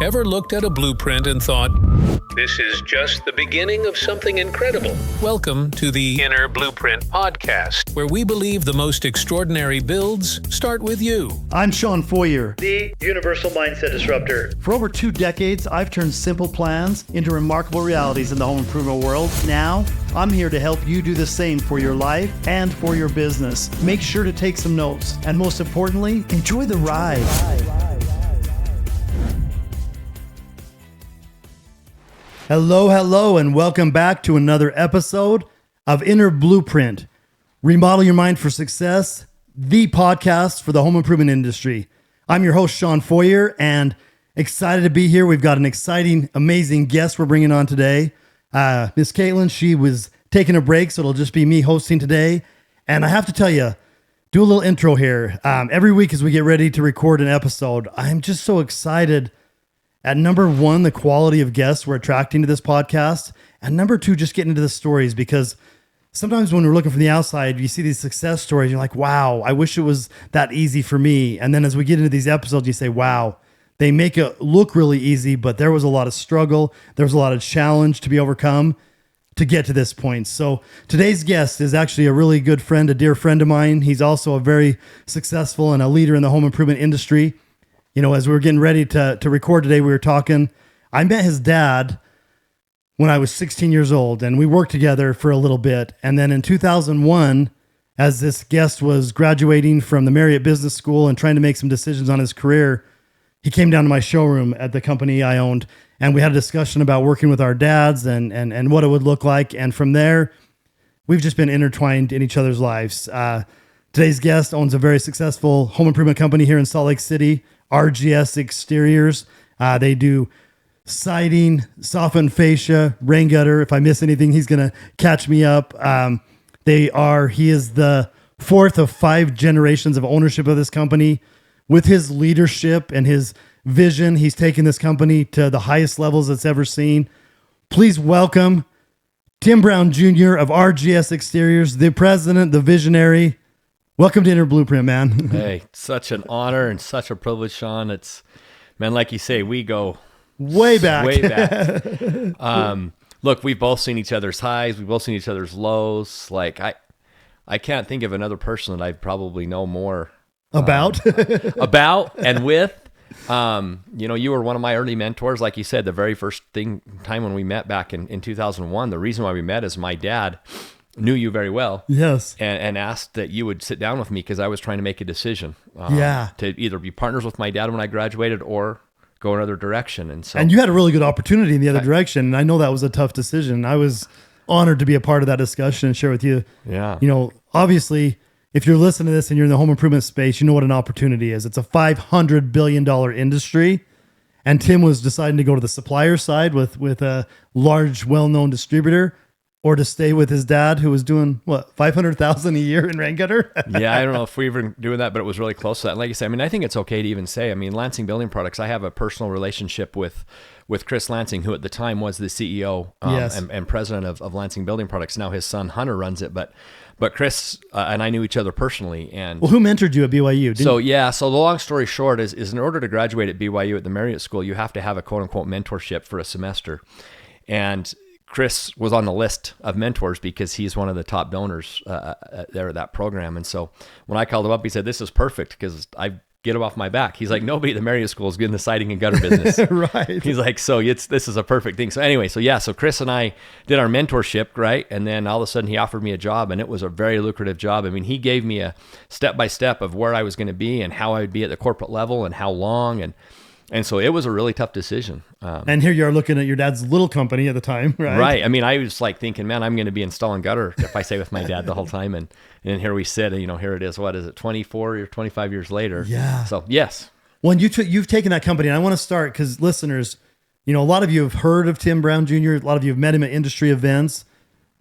Ever looked at a blueprint and thought, this is just the beginning of something incredible? Welcome to the Inner Blueprint Podcast, where we believe the most extraordinary builds start with you. I'm Shawn Feurer, the Universal Mindset Disruptor. For over 2 decades, I've turned simple plans into remarkable realities in the home improvement world. Now, I'm here to help you do the same for your life and for your business. Make sure to take some notes, and most importantly, enjoy the ride. Hello, and welcome back to another episode of Inner Blueprint. Remodel your mind for success, the podcast for the home improvement industry. I'm your host, Shawn Feurer, and excited to be here. We've got an exciting, amazing guest we're bringing on today. Miss Caitlin, she was taking a break, so it'll just be me hosting today. And I have to tell you, do a little intro here. Every week as we get ready to record an episode, I'm just so excited at number one, the quality of guests we're attracting to this podcast. And number two, just getting into the stories, because sometimes when we're looking from the outside, you see these success stories, you're like, wow, I wish it was that easy for me. And then as we get into these episodes, you say, wow, they make it look really easy, but there was a lot of struggle. There was a lot of challenge to be overcome to get to this point. So today's guest is actually a really good friend, a dear friend of mine. He's also a very successful and a leader in the home improvement industry. You know, as we were getting ready to record today, we were talking. I met his dad when I was 16 years old, and we worked together for a little bit. And then in 2001, as this guest was graduating from the Marriott Business School and trying to make some decisions on his career, he came down to my showroom at the company I owned, and we had a discussion about working with our dads and what it would look like. And from there, we've just been intertwined in each other's lives. Today's guest owns a very successful home improvement company here in Salt Lake City, RGS Exteriors. They do siding, softened fascia, rain gutter. If I miss anything, he's going to catch me up. He is the fourth of 5 generations of ownership of this company. With his leadership and his vision, he's taken this company to the highest levels it's ever seen. Please welcome Tim Brown Jr. of RGS Exteriors, the president, the visionary. Welcome to Inner Blueprint, man. Hey, such an honor and such a privilege, Shawn. It's, man, like you say, we go way back. Look, we've both seen each other's highs. We've both seen each other's lows. Like, I can't think of another person that I probably know more about and with. You know, you were one of my early mentors. Like you said, the very first time when we met back in 2001, the reason why we met is my dad knew you very well. Yes. And asked that you would sit down with me because I was trying to make a decision. To either be partners with my dad when I graduated or go another direction. And you had a really good opportunity in the other direction. And I know that was a tough decision. I was honored to be a part of that discussion and share with you. Yeah. You know, obviously, if you're listening to this and you're in the home improvement space, you know what an opportunity is. It's a $500 billion industry. And Tim was deciding to go to the supplier side with a large, well-known distributor, or to stay with his dad, who was doing, what, $500,000 a year in rain gutter? Yeah, I don't know if we were doing that, but it was really close to that. And like you said, I mean, I think it's okay to even say, I mean, Lansing Building Products, I have a personal relationship with Chris Lansing, who at the time was the CEO and president of Lansing Building Products. Now his son, Hunter, runs it, but Chris and I knew each other personally. And well, who mentored you at BYU? So the long story short is in order to graduate at BYU at the Marriott School, you have to have a quote unquote mentorship for a semester. And Chris was on the list of mentors because he's one of the top donors there at that program. And so when I called him up, he said, this is perfect because I get him off my back. He's like, nobody at the Marriott School is getting the siding and gutter business. Right. He's like, this is a perfect thing. So anyway, so Chris and I did our mentorship, right? And then all of a sudden he offered me a job, and it was a very lucrative job. I mean, he gave me a step-by-step of where I was going to be and how I would be at the corporate level and how long. And so it was a really tough decision. And here you are looking at your dad's little company at the time, right? Right. I mean, I was like thinking, man, I'm going to be installing gutter if I stay with my dad the whole time. And here we sit, and, you know, here it is. What is it, 24 or 25 years later? Yeah. So, yes. Well, you've taken that company, and I want to start because listeners, you know, a lot of you have heard of Tim Brown Jr., a lot of you have met him at industry events.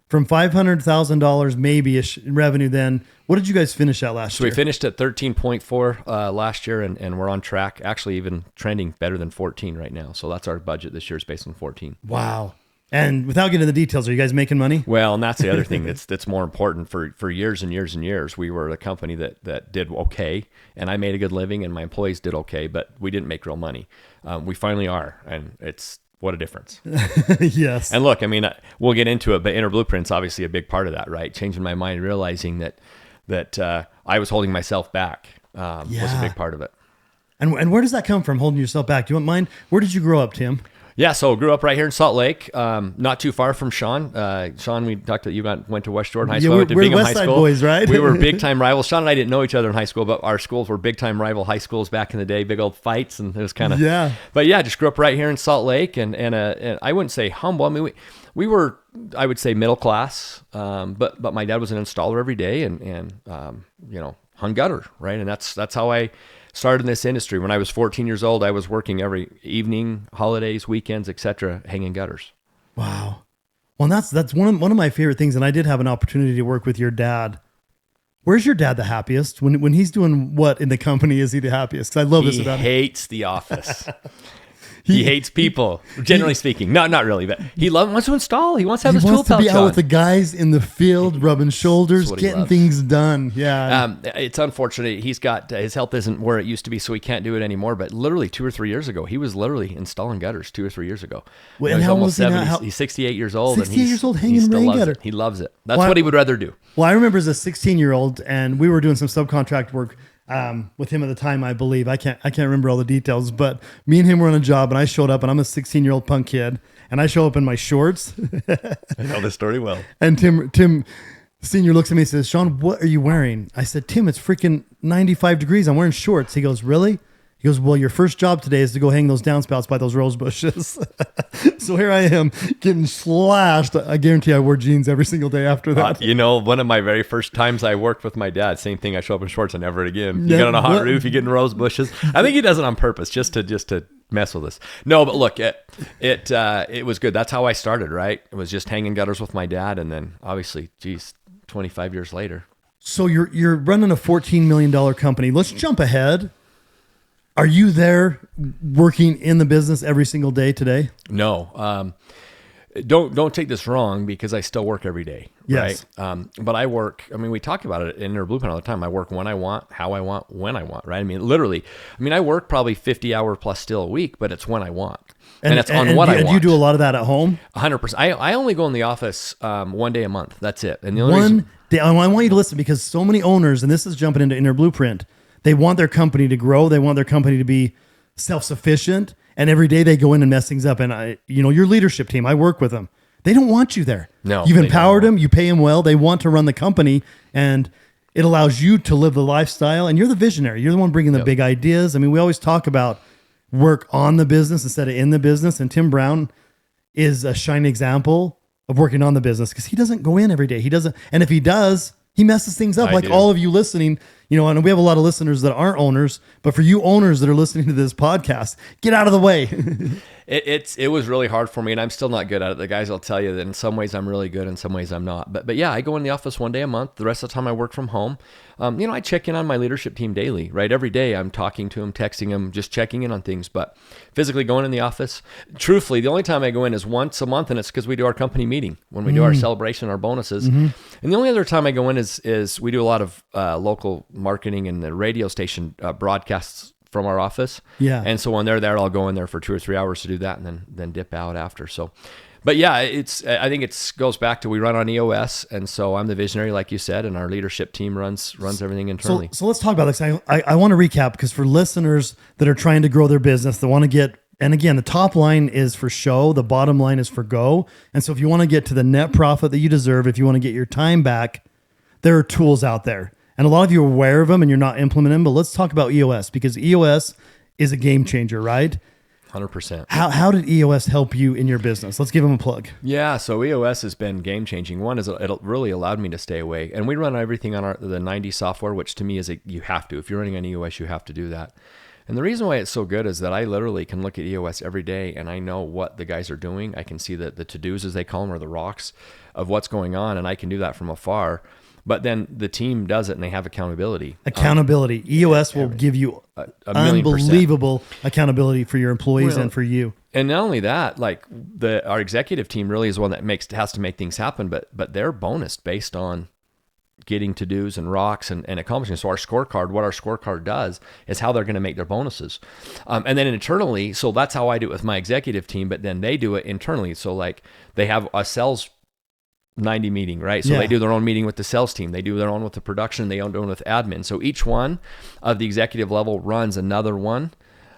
From $500,000 maybe-ish in revenue then, what did you guys finish at last year? So we finished at 13.4 last year, and we're on track, actually even trending better than 14 right now. So that's our budget this year is based on 14. Wow. And without getting into the details, are you guys making money? Well, and that's the other thing that's more important. For years and years and years, we were a company that did okay, and I made a good living, and my employees did okay, but we didn't make real money. We finally are, and it's what a difference. Yes. And look, I mean, we'll get into it, but Inner Blueprint's obviously a big part of that, right? Changing my mind, realizing that I was holding myself back was a big part of it. And where does that come from, holding yourself back? Do you mind? Where did you grow up, Tim? Yeah, so grew up right here in Salt Lake, not too far from Shawn. Shawn, we talked that you went to West Jordan High School. I went to we're Bingham West High Side School. boys, right? We were big time rivals. Shawn and I didn't know each other in high school, but our schools were big time rival high schools back in the day. Big old fights, and it was kind of But yeah, just grew up right here in Salt Lake, and I wouldn't say humble. I mean, we were, I would say, middle class, but my dad was an installer every day, and hung gutter, right? And that's how I started in this industry. When I was 14 years old, I was working every evening, holidays, weekends, etc., hanging gutters. Wow. Well, that's one of my favorite things. And I did have an opportunity to work with your dad. Where's your dad the happiest? When he's doing what in the company is he the happiest? Because I love this about him. He hates the office. He hates people, generally speaking. Not really, but he wants to install. He wants to have his tool pouch on. He wants to be out with the guys in the field, rubbing shoulders, getting things done. Yeah. It's unfortunate. He's got, his health isn't where it used to be, so he can't do it anymore. But literally 2 or 3 years ago, he was literally installing gutters 2 or 3 years ago. Well, and how almost was he 70. Now? He's 68 years old. 68 years old hanging rain gutter. He loves it. That's what he would rather do. Well, I remember as a 16-year-old, and we were doing some subcontract work with him at the time, I believe. I can't remember all the details, but me and him were on a job, and I showed up, and I'm a 16-year-old punk kid, and I show up in my shorts. I know this story well. And Tim Senior looks at me and says, "Shawn, what are you wearing?" I said, "Tim, it's freaking 95 degrees. I'm wearing shorts." He goes, "Really?" He goes, "Well, your first job today is to go hang those downspouts by those rose bushes." So here I am getting slashed. I guarantee I wore jeans every single day after that. One of my very first times I worked with my dad, same thing. I show up in shorts and never again. You get on a hot roof, you get in rose bushes. I think he does it on purpose, just to mess with us. No, but look, it was good. That's how I started, right? It was just hanging gutters with my dad, and then obviously, 25 years later. So you're running a $14 million company. Let's jump ahead. Are you there working in the business every single day today? No. Don't take this wrong, because I still work every day. Yes. Right? But I work, we talk about it in Inner Blueprint all the time. I work when I want, how I want, when I want, right? Literally, I work probably 50 hour plus still a week, but it's when I want. And it's on what I want. Do you do a lot of that at home? 100%. I only go in the office 1 day a month. That's it. And the only one day, I want you to listen, because so many owners, and this is jumping into Inner Blueprint, they want their company to grow. They want their company to be self-sufficient. And every day they go in and mess things up. And your leadership team, I work with them. They don't want you there. No, you've empowered them. You pay them well. They want to run the company, and it allows you to live the lifestyle. And you're the visionary. You're the one bringing the big ideas. We always talk about work on the business instead of in the business. And Tim Brown is a shining example of working on the business, because he doesn't go in every day. He doesn't. And if he does, he messes things up. All of you listening, and we have a lot of listeners that aren't owners, but for you owners that are listening to this podcast, get out of the way. It was really hard for me, and I'm still not good at it. The guys will tell you that in some ways I'm really good, in some ways I'm not. But yeah, I go in the office 1 day a month. The rest of the time I work from home. I check in on my leadership team daily, right? Every day I'm talking to them, texting them, just checking in on things. But physically going in the office, truthfully, the only time I go in is once a month, and it's because we do our company meeting, when we do our celebration, our bonuses. Mm-hmm. And the only other time I go in is we do a lot of local marketing and the radio station broadcasts from our office. Yeah. And so when they're there, I'll go in there for 2 or 3 hours to do that, and then dip out after. So, but yeah, I think it goes back to, we run on EOS. And so I'm the visionary, like you said, and our leadership team runs everything internally. So let's talk about this. I want to recap, because for listeners that are trying to grow their business, they want to get, and again, the top line is for show, the bottom line is for go. And so if you want to get to the net profit that you deserve, if you want to get your time back, there are tools out there. And a lot of you are aware of them and you're not implementing them, but let's talk about EOS, because EOS is a game changer, right? 100%. How did EOS help you in your business? Let's give them a plug. Yeah, so EOS has been game changing. One is it really allowed me to stay away, and we run everything on the 90 software, which to me is you have to. If you're running on EOS, you have to do that. And the reason why it's so good is that I literally can look at EOS every day, and I know what the guys are doing. I can see the to-dos, as they call them, or the rocks of what's going on, and I can do that from afar. But then the team does it, and they have accountability. EOS will give you unbelievable accountability for your employees and for you. And not only that, like our executive team really is one that has to make things happen, but they're bonused based on getting to-dos and rocks and accomplishing. So what our scorecard does is how they're going to make their bonuses. And then internally, so that's how I do it with my executive team, but then they do it internally. So like they have a sales 90 meeting, right? So they do their own meeting with the sales team. They do their own with the production. They own with admin. So each one of the executive level runs another one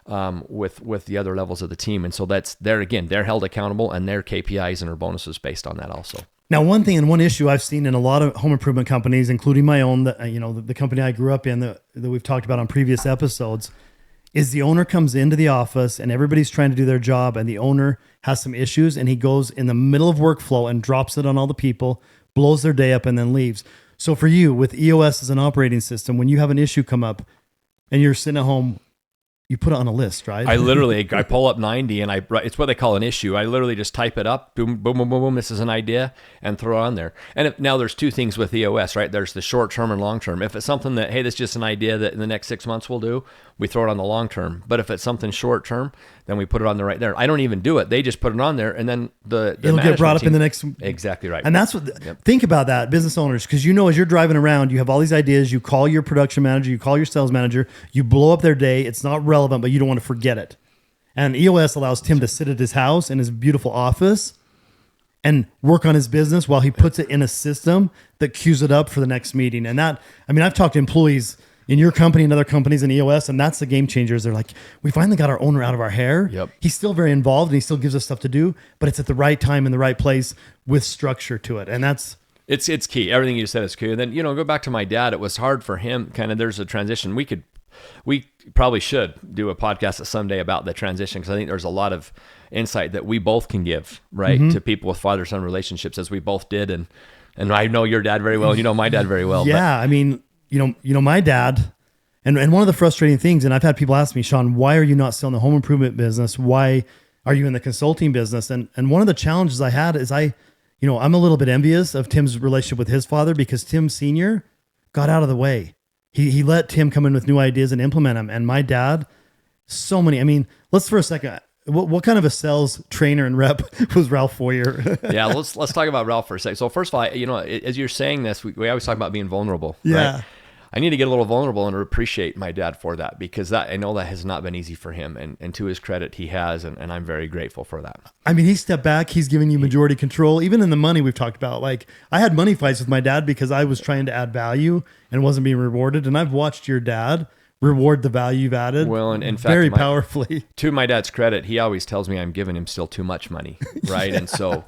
with the other levels of the team. And so they're held accountable, and their KPIs and their bonuses based on that also. Now, one thing and one issue I've seen in a lot of home improvement companies, including my own, the company I grew up in that we've talked about on previous episodes, is the owner comes into the office and everybody's trying to do their job, and the owner has some issues, and he goes in the middle of workflow and drops it on all the people, blows their day up, and then leaves. So for you, with EOS as an operating system, when you have an issue come up and you're sitting at home, you put it on a list, right? I pull up 90 and it's what they call an issue. I literally just type it up, boom, boom, boom, boom, boom. This is an idea, and throw it on there. And now there's two things with EOS, right? There's the short term and long term. If it's something that, hey, this is just an idea that in the next 6 months we'll do, we throw it on the long term. But if it's something short term, then we put it on the right there. I don't even do it. They just put it on there, and then it'll get brought up in the next. Exactly right. And that's what. Think about that, business owners, because as you're driving around, you have all these ideas. You call your production manager, you call your sales manager, you blow up their day. It's not relevant, but you don't want to forget it. And EOS allows Tim to sit at his house in his beautiful office and work on his business while he puts it in a system that queues it up for the next meeting. And I've talked to employees in your company and other companies in EOS, and that's the game changers. They're like, we finally got our owner out of our hair. Yep. He's still very involved and he still gives us stuff to do, but it's at the right time in the right place with structure to it. And that's... It's key. Everything you said is key. And then, go back to my dad. It was hard for him. There's a transition. We probably should do a podcast someday about the transition, because I think there's a lot of insight that we both can give, right, to people with father-son relationships, as we both did. And I know your dad very well, and you know my dad very well. Yeah, my dad, and one of the frustrating things, and I've had people ask me, Shawn, why are you not still in the home improvement business? Why are you in the consulting business? And one of the challenges I had is I'm a little bit envious of Tim's relationship with his father, because Tim Sr. got out of the way. He let Tim come in with new ideas and implement them. And my dad, let's for a second, what kind of a sales trainer and rep was Ralph Feurer? Yeah, let's talk about Ralph for a second. So first of all, as you're saying this, we always talk about being vulnerable. Yeah. Right? I need to get a little vulnerable and appreciate my dad for that, because I know that has not been easy for him. And to his credit, he has, and I'm very grateful for that. He stepped back. He's giving you majority control, even in the money we've talked about. Like, I had money fights with my dad because I was trying to add value and wasn't being rewarded. And I've watched your dad reward the value you've added. Well, and in fact, very powerfully. To my dad's credit, he always tells me I'm giving him still too much money, right? And so,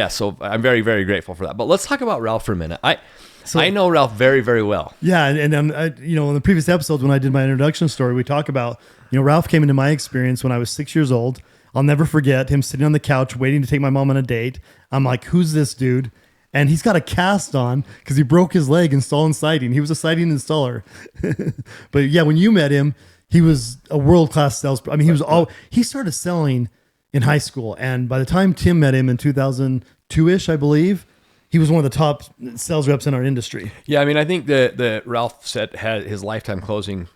so I'm very, very grateful for that. But let's talk about Ralph for a minute. I know Ralph very, very well. Yeah, and in the previous episodes when I did my introduction story, we talk about, Ralph came into my experience when I was 6 years old. I'll never forget him sitting on the couch waiting to take my mom on a date. I'm like, who's this dude? And he's got a cast on because he broke his leg installing siding. He was a siding installer. But yeah, when you met him, he was a world-class sales. He started selling in high school. And by the time Tim met him in 2002-ish, I believe, he was one of the top sales reps in our industry. Yeah, I think the Ralph said his lifetime closing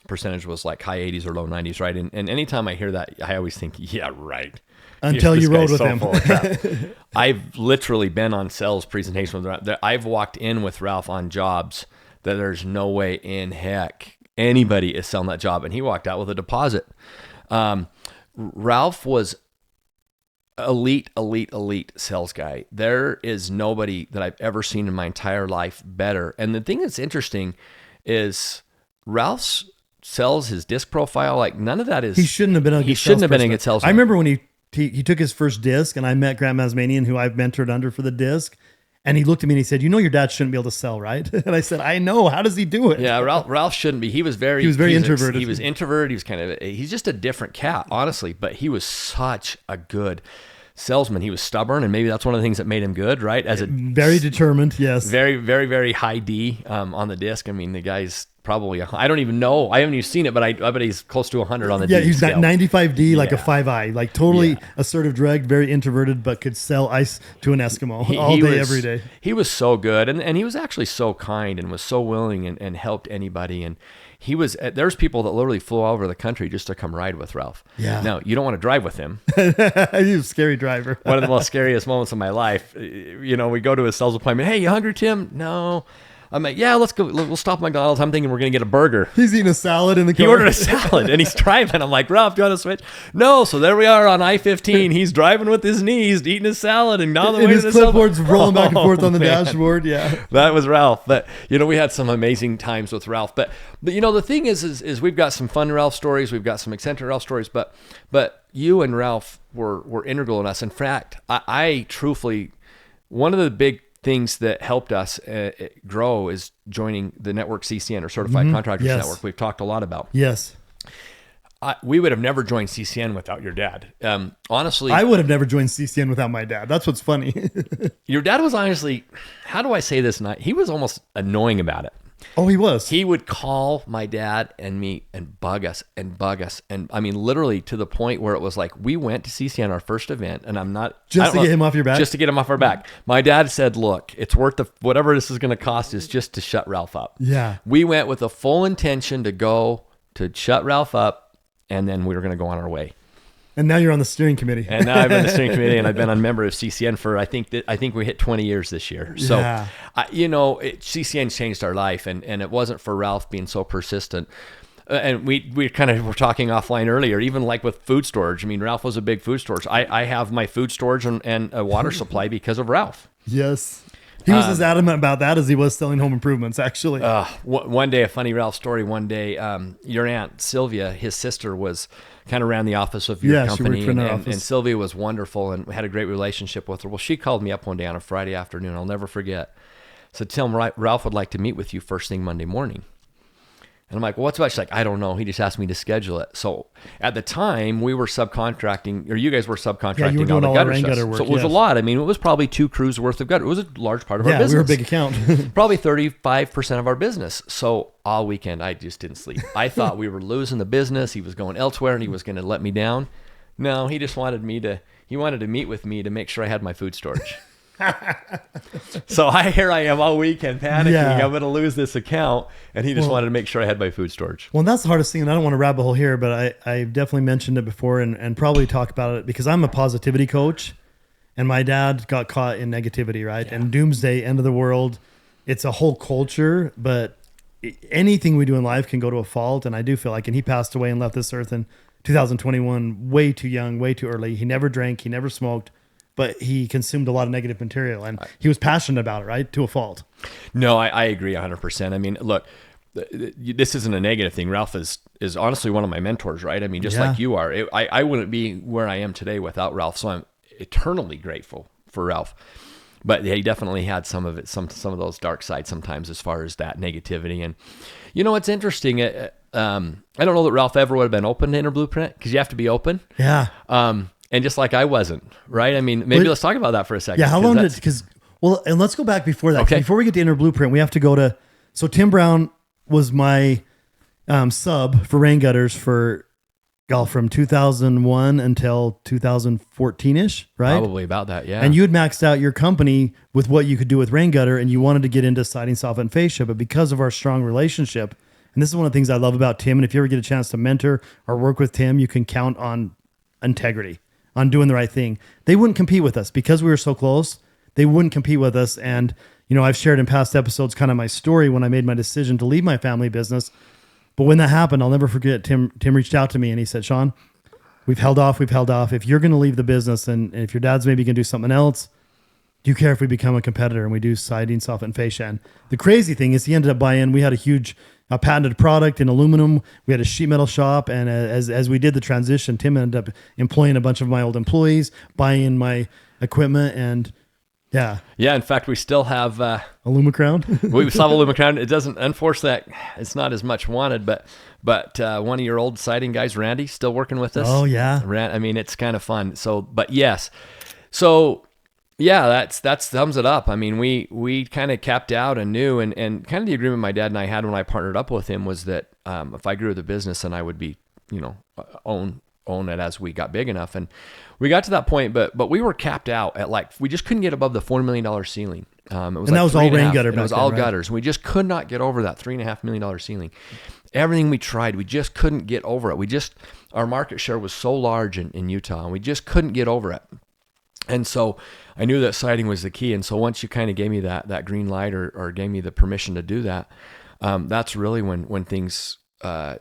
percentage was like high 80s or low 90s, right? And anytime I hear that, I always think, yeah, right. Until you rode with him. I've literally been on sales presentations with Ralph. I've walked in with Ralph on jobs that there's no way in heck anybody is selling that job, and he walked out with a deposit. Ralph was elite sales guy. There is nobody that I've ever seen in my entire life better. And the thing that's interesting is Ralph's sells, his disc profile, like none of that is. He shouldn't have been a good salesman. I remember when he took his first disc, and I met Grant Masmanian, who I've mentored under for the disc. And he looked at me and he said, your dad shouldn't be able to sell, right? And I said, I know. How does he do it? Yeah, Ralph shouldn't be. He was very introverted. He was introverted. He was he's just a different cat, honestly. But he was such a good salesman. He was stubborn, and maybe that's one of the things that made him good, right? Very determined, yes. Very, very, very high D on the disc. The guy's probably, I don't even know. I haven't even seen it, but I bet he's close to 100 on the Yeah, D he's scale. 95D, like a Yeah. 5i, like totally Yeah. assertive, direct, very introverted, but could sell ice to an Eskimo all He day, was- every day. He was so good, and he was actually so kind and was so willing and helped anybody. And he was, there's people that literally flew all over the country just to come ride with Ralph. Yeah. Now, you don't want to drive with him. He's a scary driver. One of the most scariest moments of my life. We go to his sales appointment. Hey, you hungry, Tim? No. I'm like, yeah, let's go. We'll stop at McDonald's. I'm thinking we're going to get a burger. He's eating a salad in the car. He ordered a salad and he's driving. I'm like, Ralph, do you want to switch? No. So there we are on I-15. He's driving with his knees, eating his salad, and on the And way his to the clipboard's rolling back and forth on the man. dashboard. Yeah. That was Ralph. But we had some amazing times with Ralph. But the thing is we've got some fun Ralph stories. We've got some eccentric Ralph stories. But you and Ralph were integral in us. In fact, I truthfully, one of the big things that helped us grow is joining the network CCN, or Certified Contractors Yes. Network. We've talked a lot about. Yes. We would have never joined CCN without your dad. Honestly, I would have never joined CCN without my dad. That's what's funny. your dad was honestly, how do I say this? He was almost annoying about it. Oh, he was. He would call my dad and me and bug us. And I mean, literally to the point where it was like, we went to CCN, our first event, and Just to get him off your back? Just to get him off our back. My dad said, look, it's worth whatever this is going to cost is just to shut Ralph up. Yeah. We went with a full intention to go to shut Ralph up, and then we were going to go on our way. And now you're on the steering committee. And now I've been the steering committee, and I've been a member of CCN for I think we hit 20 years this year. So, Yeah. CCN changed our life, and it wasn't for Ralph being so persistent. And we kind of were talking offline earlier, even like with food storage. I mean, Ralph was a big food storage. I have my food storage and a water supply because of Ralph. Yes. He was as adamant about that as he was selling home improvements, actually. One day, a funny Ralph story. One day, your aunt Sylvia, his sister, was kind of ran the office of your Yeah, she company, worked for our and office. Sylvia was wonderful and had a great relationship with her. Well, she called me up one day on a Friday afternoon. I'll never forget. Said, Tim, Ralph would like to meet with you first thing Monday morning. And I'm like, well, what's about? She's like, I don't know. He just asked me to schedule it. So at the time, we were subcontracting, or you guys were subcontracting you were all doing the all the gutter rain stuff. gutter work, So it was a yes. lot. I mean, it was probably 2 crews worth of gutter. It was a large part of our Yeah, business. we were a big account. Probably 35% of our business. So all weekend, I just didn't sleep. I thought we were losing the business. He was going elsewhere, and he was going to let me down. No, he just wanted to meet with me to make sure I had my food storage. So here I am all weekend panicking. Yeah. I'm going to lose this account. And he just wanted to make sure I had my food storage. Well, that's the hardest thing, and I don't want to rabbit hole here, but I've definitely mentioned it before and probably talk about it because I'm a positivity coach, and my dad got caught in negativity, right? Yeah. And doomsday, end of the world. It's a whole culture, but anything we do in life can go to a fault, and I do feel like, and he passed away and left this earth in 2021, way too young, way too early. He never drank, he never smoked, but he consumed a lot of negative material, and he was passionate about it, right? To a fault. No, I agree 100%. I mean, look, this isn't a negative thing. Ralph is honestly one of my mentors, right? I mean, just Yeah. like you are. I wouldn't be where I am today without Ralph, so I'm eternally grateful for Ralph. But he definitely had some of it, some of those dark sides sometimes as far as that negativity. And it's interesting. I don't know that Ralph ever would have been open to Inner Blueprint because you have to be open. Yeah. And just like I wasn't, right? I mean, maybe let's talk about that for a second. Yeah, how long did, and let's go back before that. 'Cause Okay. before we get to Inner Blueprint, we have to go to, so Tim Brown was my sub for rain gutters from 2001 until 2014-ish, right? Probably about that, yeah. And you had maxed out your company with what you could do with rain gutter, and you wanted to get into siding, soffit, and fascia, but because of our strong relationship, and this is one of the things I love about Tim, and if you ever get a chance to mentor or work with Tim, you can count on integrity, on doing the right thing. They wouldn't compete with us because we were so close. They wouldn't compete with us. And, I've shared in past episodes kind of my story when I made my decision to leave my family business. But when that happened, I'll never forget, Tim reached out to me and he said, Shawn, we've held off. If you're going to leave the business and if your dad's maybe going to do something else, do you care if we become a competitor and we do siding, soffit, and fascia? And the crazy thing is he ended up buying, we had a huge patented product in aluminum. We had a sheet metal shop. And as we did the transition, Tim ended up employing a bunch of my old employees, buying my equipment, and yeah. Yeah, in fact, we still have... Alumacrown? we still have Alumacrown. It doesn't... Unfortunately, it's not as much wanted, but one of your old siding guys, Randy, still working with us. Oh, yeah. I mean, it's kind of fun. So, but yes. So Yeah, that sums it up. I mean, we kind of capped out and knew, and kind of the agreement my dad and I had when I partnered up with him was that if I grew the business, then I would be, own it as we got big enough. And we got to that point, but we were capped out at we just couldn't get above the $4 million ceiling. It was and that was all rain gutter. It was all gutters. We just could not get over that $3.5 million ceiling. Everything we tried, we just couldn't get over it. Our market share was so large in Utah, and we just couldn't get over it. And so I knew that siding was the key. And so once you kind of gave me that green light or gave me the permission to do that, that's really when things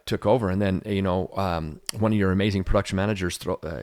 took over. And then, one of your amazing production managers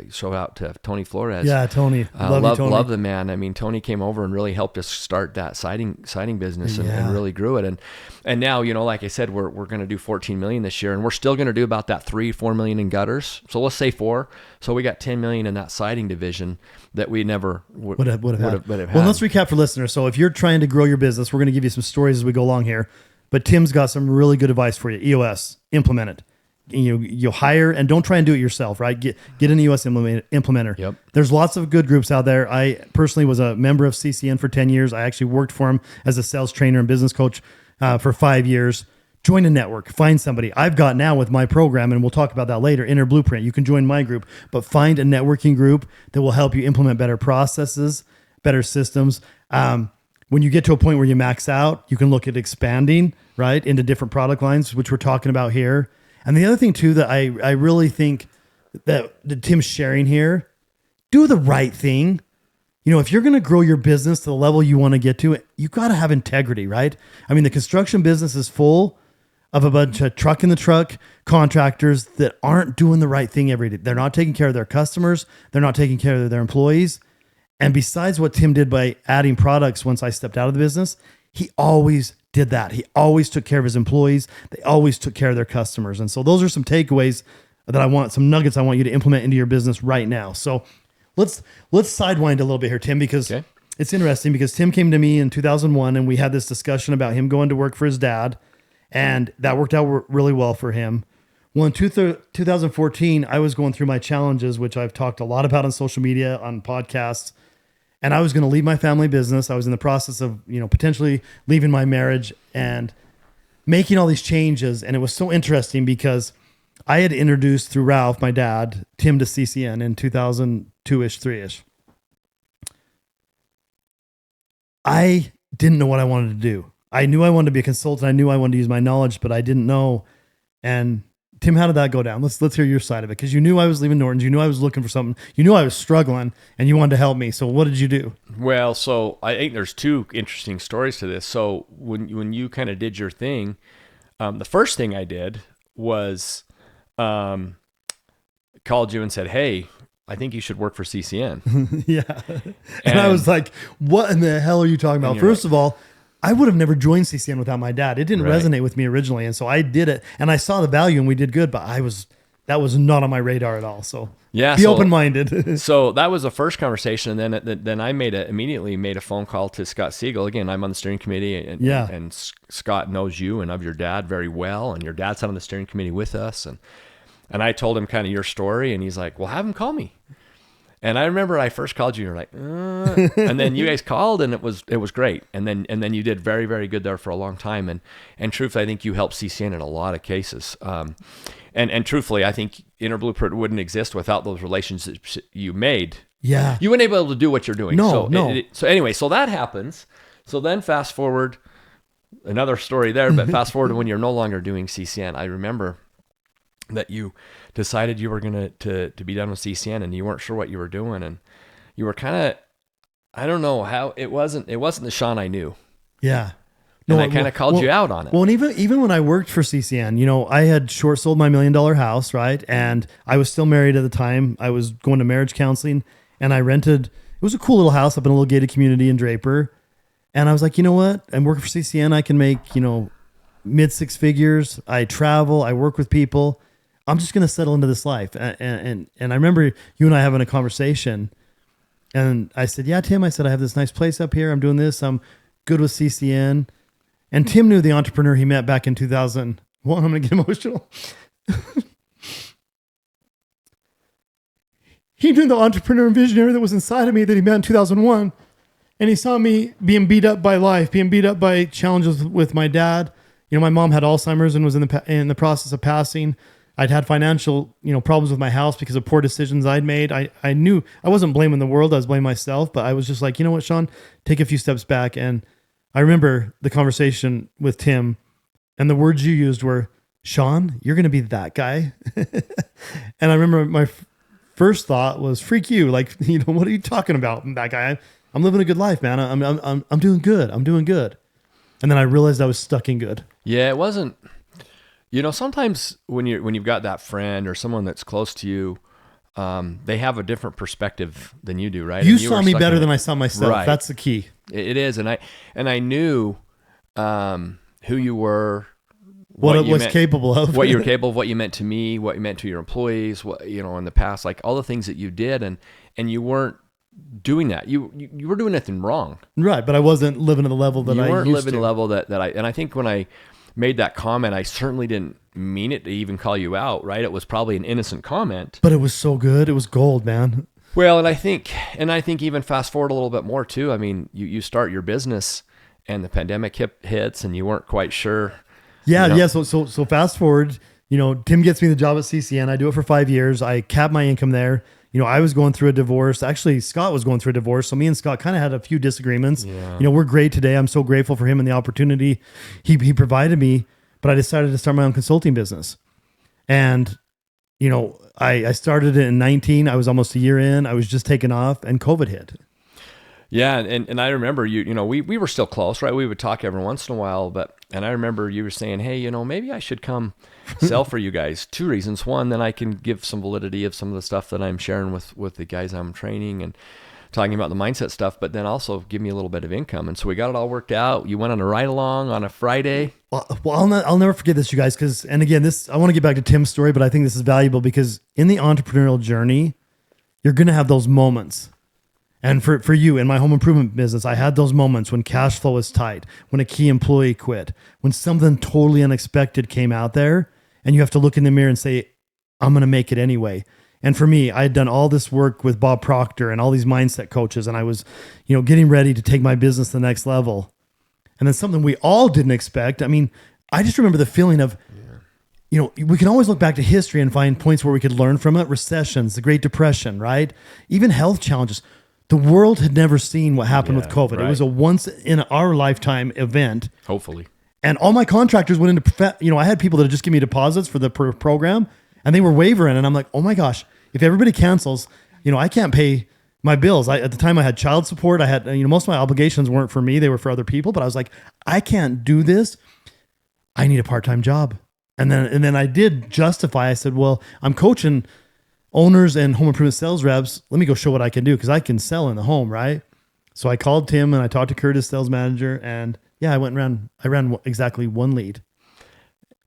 show out to Tony Flores. Yeah, Tony. Love the man. I mean, Tony came over and really helped us start that siding business and really grew it. And now, like I said, we're going to do 14 million this year, and we're still going to do about that 3-4 million in gutters. So let's say 4. So we got 10 million in that siding division that we never would have had. Well, let's recap for listeners. So if you're trying to grow your business, we're going to give you some stories as we go along here. But Tim's got some really good advice for you. EOS, implement it. You hire and don't try and do it yourself, right? Get an EOS implementer. Yep. There's lots of good groups out there. I personally was a member of CCN for 10 years. I actually worked for him as a sales trainer and business coach for 5 years. Join a network, find somebody. I've got now with my program, and we'll talk about that later, Inner Blueprint. You can join my group, but find a networking group that will help you implement better processes, better systems. When you get to a point where you max out, you can look at expanding, right, into different product lines, which we're talking about here. And the other thing too that I really think that Tim's sharing here, do the right thing. If you're going to grow your business to the level you want to get to, you got to have integrity, right? I mean, the construction business is full of a bunch of truck in the truck contractors that aren't doing the right thing every day. They're not taking care of their customers. They're not taking care of their employees. And besides what Tim did by adding products once I stepped out of the business, he always did that. He always took care of his employees. They always took care of their customers. And so those are some takeaways that some nuggets I want you to implement into your business right now. So let's sidewind a little bit here, Tim, because it's interesting because Tim came to me in 2001 and we had this discussion about him going to work for his dad, and that worked out really well for him. Well, in 2014, I was going through my challenges, which I've talked a lot about on social media, on podcasts. And I was going to leave my family business. I was in the process of, potentially leaving my marriage and making all these changes. And it was so interesting because I had introduced through Ralph, my dad, Tim to CCN in 2002-ish, 3-ish. I didn't know what I wanted to do. I knew I wanted to be a consultant. I knew I wanted to use my knowledge, but I didn't know. And Tim, how did that go down? Let's hear your side of it, because you knew I was leaving Norton's. You knew I was looking for something. You knew I was struggling, and you wanted to help me. So what did you do? Well, so I think there's 2 interesting stories to this. So when you kind of did your thing, the first thing I did was called you and said, "Hey, I think you should work for CCN." Yeah, and I was like, "What in the hell are you talking about?" First of all, I would have never joined CCN without my dad. It didn't resonate with me originally. And so I did it, and I saw the value and we did good, but that was not on my radar at all. So be open-minded. So that was the first conversation. And then I immediately made a phone call to Scott Siegel. Again, I'm on the steering committee, and Scott knows you and of your dad very well. And your dad's on the steering committee with us. And I told him kind of your story, and he's like, "Well, have him call me." And I remember I first called you, and you're like, and then you guys called, and it was great. And then you did very, very good there for a long time. And truthfully, I think you helped CCN in a lot of cases. And truthfully, I think Inner Blueprint wouldn't exist without those relationships you made. Yeah. You wouldn't be able to do what you're doing. No. So anyway, so that happens. So then fast forward, another story there, but fast forward to when you're no longer doing CCN. I remember that you decided you were going to be done with CCN, and you weren't sure what you were doing, and you were kind of, I don't know how, it wasn't the Shawn I knew. Yeah. And I kind of called you out on it. Well, and even when I worked for CCN, I had short sold my $1 million house, right? And I was still married at the time. I was going to marriage counseling, and I rented, it was a cool little house up in a little gated community in Draper. And I was like, you know what? I'm working for CCN. I can make, mid 6 figures. I travel, I work with people. I'm just going to settle into this life. And I remember you and I having a conversation, and I said, "Yeah, Tim," I said, "I have this nice place up here. I'm doing this. I'm good with CCN." And Tim knew the entrepreneur he met back in 2000. Well, I'm going to get emotional. He knew the entrepreneur and visionary that was inside of me that he met in 2001. And he saw me being beat up by life, being beat up by challenges with my dad. My mom had Alzheimer's and was in the process of passing. I'd had financial, problems with my house because of poor decisions I'd made. I knew I wasn't blaming the world. I was blaming myself, but I was just like, you know what, Shawn, take a few steps back. And I remember the conversation with Tim, and the words you used were, Shawn, you're going to be that guy. And I remember my first thought was, freak you. Like, what are you talking about? That guy. I'm living a good life, man. I'm doing good. I'm doing good. And then I realized I was stuck in good. Yeah, it wasn't, sometimes when you've got that friend or someone that's close to you, they have a different perspective than you do, right? You saw me better than I saw myself. Right. That's the key. It is. And I knew, who you were, what it was capable of, what you were capable of, what you meant to me, what you meant to your employees, what, in the past, like all the things that you did, and you weren't doing that. You were doing nothing wrong. Right. But I wasn't living at the level that I used to. You weren't living at the level that and I think when I made that comment, I certainly didn't mean it to even call you out, right? It was probably an innocent comment. But it was so good. It was gold, man. Well, and I think even fast forward a little bit more too. I mean, you start your business and the pandemic hits and you weren't quite sure. Yeah. Yeah. So fast forward, Tim gets me the job at CCN. I do it for 5 years. I cap my income there. I was going through a divorce. Actually, Scott was going through a divorce. So me and Scott kind of had a few disagreements. Yeah. We're great today. I'm so grateful for him and the opportunity he provided me. But I decided to start my own consulting business. And, I started it in 19. I was almost a year in. I was just taking off and COVID hit. Yeah. And I remember we were still close, right? We would talk every once in a while, and I remember you were saying, hey, maybe I should come sell for you guys. 2 reasons. One, then I can give some validity of some of the stuff that I'm sharing with the guys I'm training and talking about the mindset stuff, but then also give me a little bit of income. And so we got it all worked out. You went on a ride along on a Friday. Well, I'll never forget this, you guys, because, and again, I want to get back to Tim's story, but I think this is valuable because in the entrepreneurial journey, you're going to have those moments. And for you in my home improvement business, I had those moments when cash flow was tight, when a key employee quit, when something totally unexpected came out there and you have to look in the mirror and say, I'm going to make it anyway. And for me, I had done all this work with Bob Proctor and all these mindset coaches, and I was, getting ready to take my business to the next level. And then something we all didn't expect. I mean, I just remember the feeling of, we can always look back to history and find points where we could learn from it. Recessions, the Great Depression, right? Even health challenges. The world had never seen what happened with COVID. Right. It was a once in our lifetime event. Hopefully. And all my contractors went into, I had people that just give me deposits for the program and they were wavering. And I'm like, oh my gosh, if everybody cancels, I can't pay my bills. At the time I had child support. I had, most of my obligations weren't for me. They were for other people, but I was like, I can't do this. I need a part-time job. And then I did justify. I said, well, I'm coaching owners and home improvement sales reps. Let me go show what I can do because I can sell in the home, right? So I called Tim and I talked to Curtis, sales manager, and I ran exactly one lead.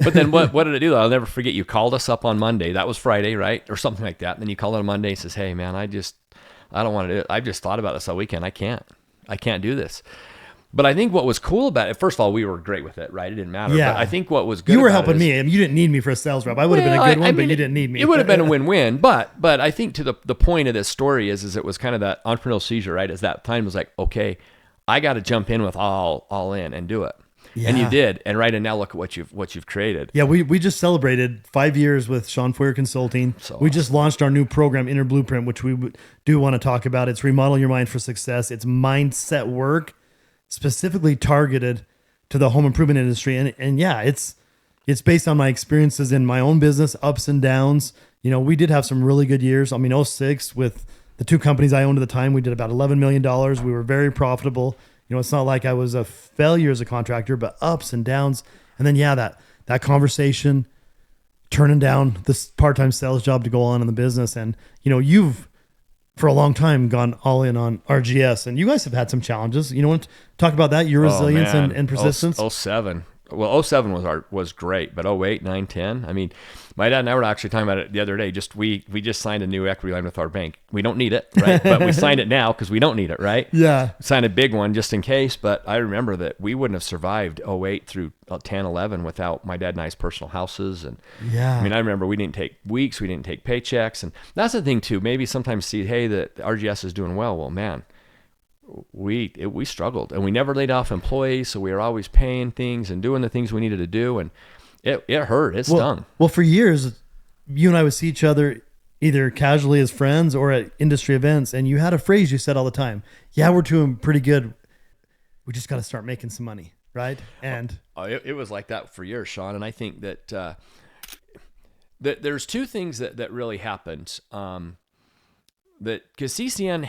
But then what did it do? I'll never forget. You called us up on Monday. That was Friday, right? Or something like that. And then you called on Monday and says, hey man, I don't want to do it. I've just thought about this all weekend. I can't do this. But I think what was cool about it, first of all, we were great with it, right? It didn't matter. Yeah. But I think what was good you were helping me, and you didn't need me for a sales rep. I would have been a good one, but you didn't need me. It would have been a win-win. But I think to the point of this story is it was kind of that entrepreneurial seizure, right? As that time was like, okay, I got to jump in with all in and do it. Yeah. And you did. And now look at what you've created. Yeah, we just celebrated 5 years with Shawn Feurer Consulting. We just launched our new program, Inner Blueprint, which we do want to talk about. It's Remodel Your Mind for Success. It's mindset work specifically targeted to the home improvement industry. And yeah, it's based on my experiences in my own business, ups and downs. We did have some really good years. 06 with the 2 companies I owned at the time, we did about $11 million. We were very profitable. It's not like I was a failure as a contractor, but ups and downs. And then, that conversation, turning down this part-time sales job to go on in the business. And, you've, for a long time, gone all in on RGS. And you guys have had some challenges. You want to talk about that, your resilience and persistence? 07. Well, 07 was great, but 08, 9, 10. I mean, my dad and I were actually talking about it the other day. We just signed a new equity line with our bank. We don't need it, right? But we signed it now because we don't need it, right? Yeah. Signed a big one just in case. But I remember that we wouldn't have survived 08 through 10, 11 without my dad and I's personal houses. And yeah, I remember we didn't take weeks, we didn't take paychecks, and that's the thing too. Maybe sometimes see, hey, the RGS is doing well. Well, man, we struggled, and we never laid off employees. So we were always paying things and doing the things we needed to do. And it hurt. It stung. Well, for years, you and I would see each other either casually as friends or at industry events. And you had a phrase you said all the time. Yeah, we're doing pretty good. We just got to start making some money. Right. And it was like that for years, Shawn. And I think that, that there's two things that really happened. That because CCN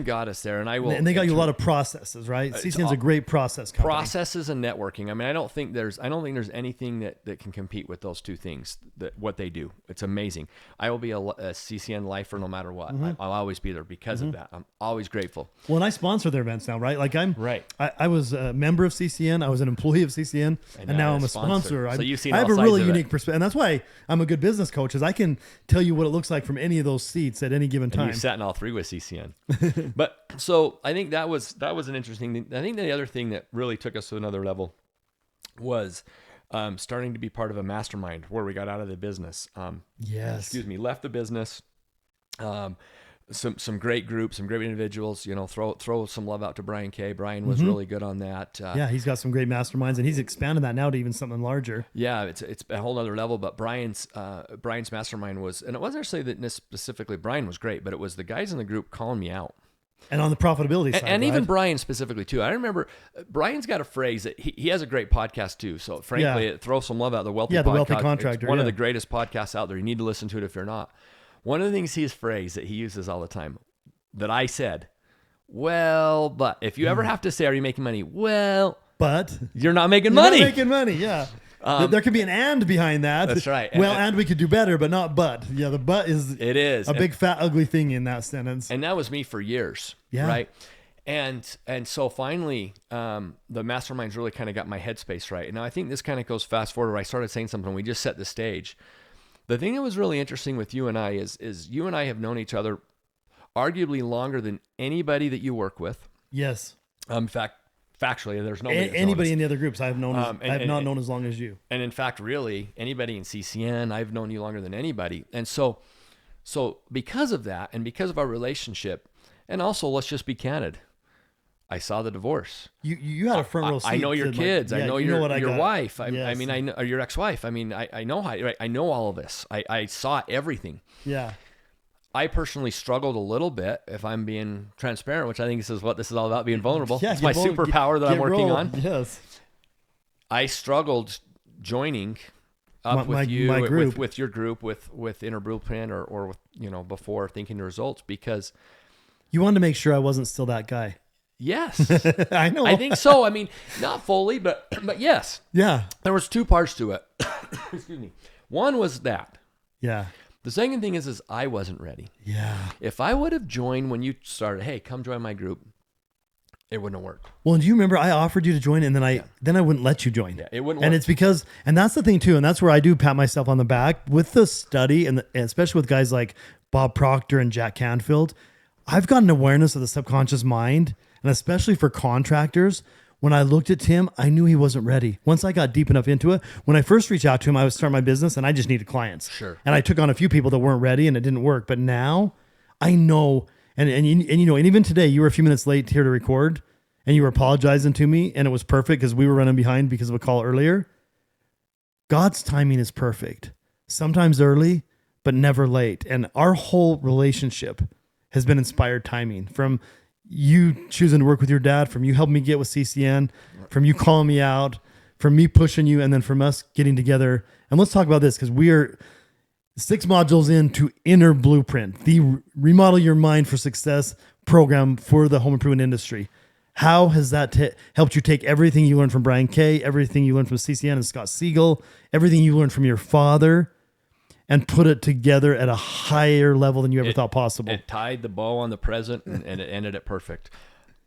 got us there, and they got you a lot of processes, right? CCN's a great process company. Processes and networking. I mean, I don't think there's anything that can compete with those two things. What they do, it's amazing. I will be a CCN lifer no matter what. I'll always be there because of that. I'm always grateful. Well, and I sponsor their events now, right? Like right. I was a member of CCN. I was an employee of CCN, and now I'm a sponsor. So you've seen I have all a really sides of unique perspective, and that's why I'm a good business coach. Is I can tell you what it looks like from any of those seats at any given time. And you've sat in all three with CCN. But so I think that was an interesting thing. I think the other thing that really took us to another level was starting to be part of a mastermind where we got out of the business. Left the business. Some great groups, some great individuals. Throw some love out to Brian K. Brian was really good on that. He's got some great masterminds, and he's expanded that now to even something larger. Yeah, it's a whole other level. But Brian's mastermind was, and it wasn't necessarily that specifically Brian was great, but it was the guys in the group calling me out. And on the profitability side, and even Brian specifically too. I remember Brian's got a phrase that he has a great podcast too. So frankly, throw some love out. The Wealthy Contractor, one of the greatest podcasts out there. You need to listen to it if you're not. One of the things his phrase that he uses all the time that I said, well, but if you ever have to say, are you making money? Well, but you're not making money. Not making money, yeah. There could be an and behind that. That's right. And we could do better, but not but. Yeah, the but is a big fat ugly thing in that sentence. And that was me for years. Yeah. Right. And so finally, the masterminds really kind of got my headspace right. And now I think this kind of goes fast forward where I started saying something. We just set the stage. The thing that was really interesting with you and I is you and I have known each other arguably longer than anybody that you work with. Yes. In fact, factually, there's nobody. Anybody in the other groups I've known. I've not known as long as you. And in fact, really, anybody in CCN, I've known you longer than anybody. And so because of that, and because of our relationship, and also let's just be candid, I saw the divorce. You had a front row seat. I know your kids. I know your wife. Yes. I mean, I know your ex-wife. I mean, I know how. Right? I know all of this. I saw everything. Yeah. I personally struggled a little bit, if I'm being transparent, which I think this is what this is all about, being vulnerable. Yeah, it's my superpower that I'm working on. Yes. I struggled joining up with you, my group. with your group, with Inner Blueprint or with, before thinking the results, because you wanted to make sure I wasn't still that guy. Yes. I know. I think so. I mean, not fully, but yes. Yeah. There was two parts to it. Excuse me. One was that. Yeah. The second thing is I wasn't ready. Yeah. If I would have joined when you started, hey, come join my group, it wouldn't have worked. Well, do you remember I offered you to join, and then I wouldn't let you join. Yeah, it wouldn't work. And it's because, and that's the thing too, and that's where I do pat myself on the back with the study, and especially with guys like Bob Proctor and Jack Canfield. I've got an awareness of the subconscious mind, and especially for contractors. When I looked at Tim, I knew he wasn't ready. Once I got deep enough into it, when I first reached out to him, I was starting my business and I just needed clients. Sure. And I took on a few people that weren't ready and it didn't work. But now I know, and even today, you were a few minutes late here to record and you were apologizing to me, and it was perfect because we were running behind because of a call earlier. God's timing is perfect. Sometimes early, but never late. And our whole relationship has been inspired timing, from you choosing to work with your dad, from you helping me get with CCN, from you calling me out, from me pushing you, and then from us getting together. And let's talk about this, because we are 6 modules into Inner Blueprint, the Remodel Your Mind for Success program for the home improvement industry. How has that helped you take everything you learned from Brian K., everything you learned from CCN and Scott Siegel, everything you learned from your father, and put it together at a higher level than you ever thought possible? It tied the bow on the present, and it ended it perfect.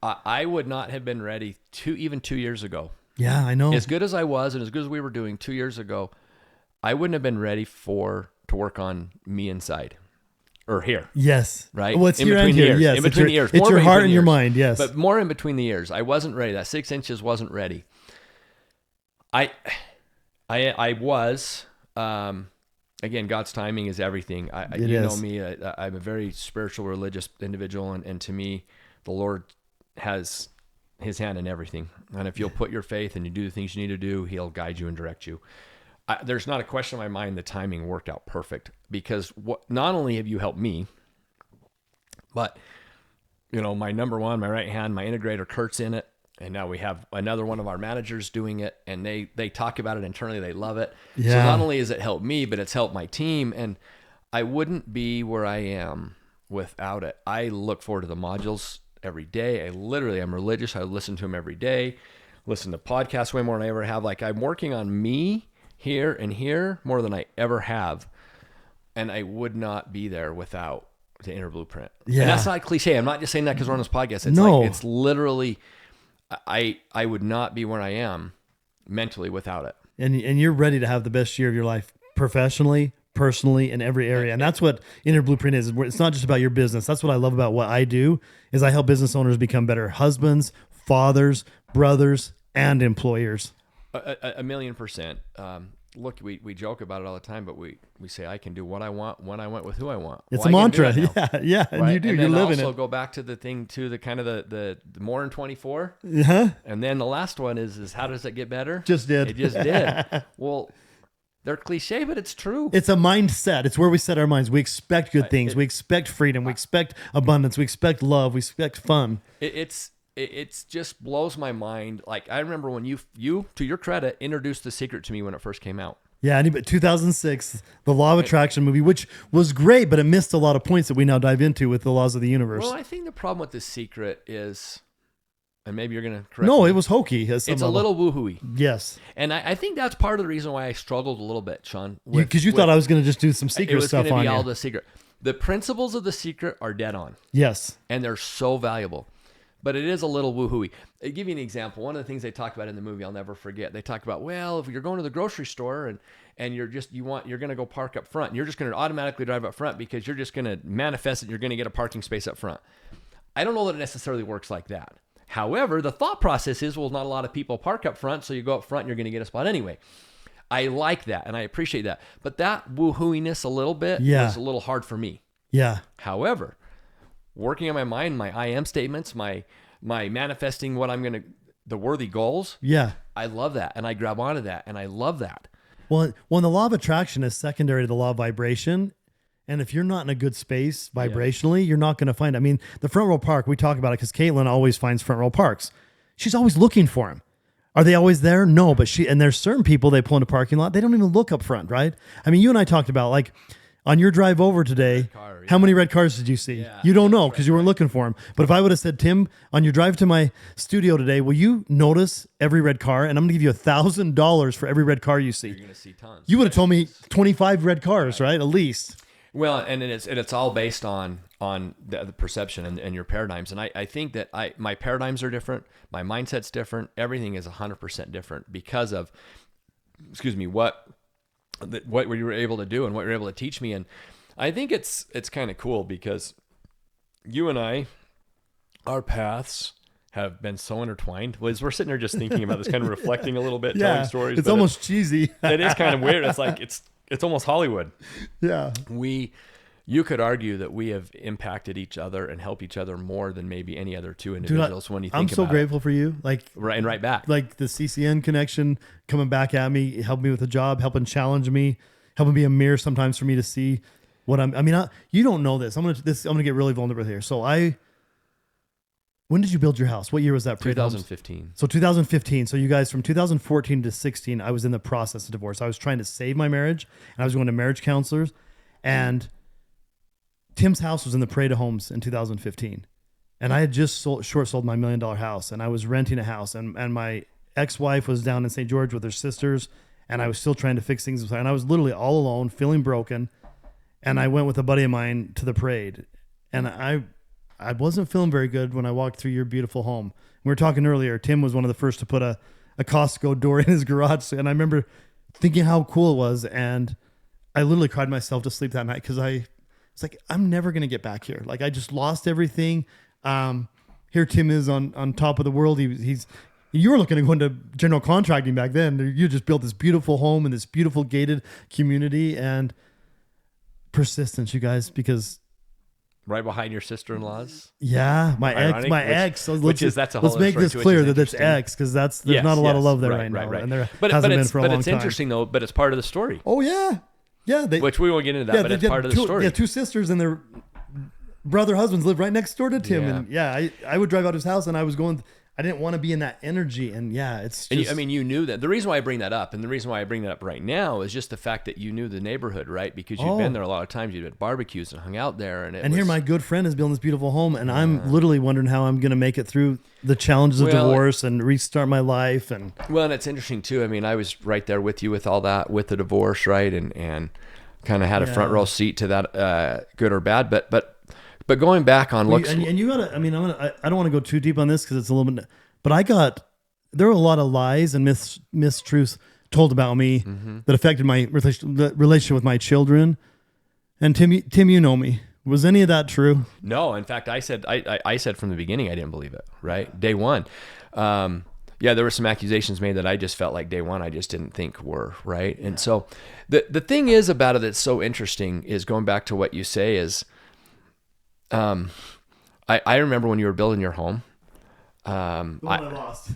I would not have been ready even 2 years ago. Yeah, I know. As good as I was and as good as we were doing 2 years ago, I wouldn't have been ready to work on me inside or here. Yes. Right? Well, it's in here between and the here. ears. Yes. In between the ears. It's your heart and your mind. Yes. But more in between the ears. I wasn't ready. That 6 inches wasn't ready. I was, again, God's timing is everything. You know me, I'm a very spiritual, religious individual. And to me, the Lord has his hand in everything. And if you'll put your faith and you do the things you need to do, he'll guide you and direct you. There's not a question in my mind the timing worked out perfect, because not only have you helped me, but my number one, my right hand, my integrator, Kurt's in it. And now we have another one of our managers doing it, and they talk about it internally. They love it. Yeah. So not only has it helped me, but it's helped my team. And I wouldn't be where I am without it. I look forward to the modules every day. I'm religious. I listen to them every day, listen to podcasts way more than I ever have. Like, I'm working on me here and here more than I ever have. And I would not be there without the Inner Blueprint. Yeah. And that's not a cliche. I'm not just saying that because we're on this podcast. It's literally, I would not be where I am mentally without it. And you're ready to have the best year of your life professionally, personally, in every area. And that's what Inner Blueprint is. It's not just about your business. That's what I love about what I do, is I help business owners become better husbands, fathers, brothers, and employers. 1,000,000%. Look, we joke about it all the time, but we say I can do what I want, when I want, with who I want. It's a mantra. Yeah. And right? you do. And you're then living also it. Go back to the thing too, the kind of the more than 24. Uh-huh. And then the last one is how does it get better? It just did. Well, they're cliche, but it's true. It's a mindset. It's where we set our minds. We expect good things. We expect freedom. We expect abundance. We expect love. We expect fun. It's just blows my mind. Like, I remember when you to your credit introduced The Secret to me when it first came out. Yeah, 2006, the Law of Attraction movie, which was great, but it missed a lot of points that we now dive into with the laws of the universe. Well, I think the problem with The Secret is, and maybe you're going to correct me. It was hokey. It's a little woohooey. Yes. And I think that's part of the reason why I struggled a little bit, Shawn. Because you thought I was going to just do some secret stuff on you. It was going to be all The Secret. The principles of The Secret are dead on. Yes. And they're so valuable. But it is a little woohooey. I'll give you an example. One of the things they talk about in the movie, I'll never forget. They talk about, well, if you're going to the grocery store and you're going to go park up front, and you're just going to automatically drive up front because you're just going to manifest that you're going to get a parking space up front. I don't know that it necessarily works like that. However, the thought process is, well, not a lot of people park up front, so you go up front and you're going to get a spot anyway. I like that and I appreciate that. But that woohooiness a little bit was a little hard for me. Yeah. However, working on my mind, my I am statements, my manifesting the worthy goals. Yeah. I love that. And I grab onto that. And I love that. Well, when the law of attraction is secondary to the law of vibration, and if you're not in a good space vibrationally, you're not going to find it. I mean, the front row park, we talk about it because Caitlin always finds front row parks. She's always looking for them. Are they always there? No, but and there's certain people they pull in a parking lot. They don't even look up front, right? I mean, you and I talked about, like, on your drive over today, how many red cars did you see? Yeah, you don't know because you weren't looking for them. But if I would have said, Tim, on your drive to my studio today, will you notice every red car? And I'm going to give you $1,000 for every red car you see. You're going to see tons. You would have told me 25 red cars, right? At least. Well, and it's all based on the perception and your paradigms. And I think that my paradigms are different. My mindset's different. Everything is 100% different because of, what you were able to do and what you were able to teach me. And I think it's kind of cool because you and I, our paths have been so intertwined. As we're sitting there just thinking about this, kind of reflecting a little bit, telling stories. It's almost cheesy. It is kind of weird. It's like, it's almost Hollywood. Yeah. You could argue that we have impacted each other and helped each other more than maybe any other two individuals. When you think about it, I'm so grateful for you. Like, right back. Like the CCN connection coming back at me, helping me with a job, helping challenge me, helping be a mirror sometimes for me to see what you don't know this. I'm gonna get really vulnerable here. So when did you build your house? What year was that? 2015. So 2015. So you guys, from 2014 to 16, I was in the process of divorce. I was trying to save my marriage, and I was going to marriage counselors, and Tim's house was in the Parade of Homes in 2015. And I had just short sold my $1 million house, and I was renting a house, and my ex-wife was down in St. George with her sisters, and I was still trying to fix things with her. And I was literally all alone, feeling broken. And I went with a buddy of mine to the parade, and I wasn't feeling very good when I walked through your beautiful home. We were talking earlier. Tim was one of the first to put a Costco door in his garage, and I remember thinking how cool it was, and I literally cried myself to sleep that night because it's like, I'm never going to get back here. Like, I just lost everything. Here Tim is on top of the world. You were looking to go into general contracting back then. You just built this beautiful home in this beautiful gated community, and persistence, you guys, because right behind your sister-in-law's. Yeah, my Ironic, ex. So that's a whole let's make other this story, clear which is that it's interesting. ex, because there's not a lot of love there right now, and there hasn't been for a long it's time. interesting though. But it's part of the story. Oh yeah, yeah. Which we won't get into that, but it's part of the story. Yeah, two sisters and their brother husbands live right next door to Tim, and I would drive out his house, and I didn't want to be in that energy, and it's just. And you knew that. The reason why I bring that up, and the reason why I bring that up right now, is just the fact that you knew the neighborhood, right? Because you've been there a lot of times. You'd been at barbecues and hung out there, and here my good friend is building this beautiful home, and I'm literally wondering how I'm going to make it through the challenges of divorce and restart my life. And it's interesting too. I mean, I was right there with you with all that, with the divorce, right, and kind of had a front row seat to that, good or bad, but going back on looks, and you gotta. I mean, I don't want to go too deep on this because it's a little bit. But there were a lot of lies and mistruths told about me that affected my relationship with my children. And Tim, you know me. Was any of that true? No. In fact, I said from the beginning I didn't believe it. Right, day one. There were some accusations made that I just felt like day one I just didn't think were right. And so the thing is about it that's so interesting is going back to what you say is. I remember when you were building your home. I lost.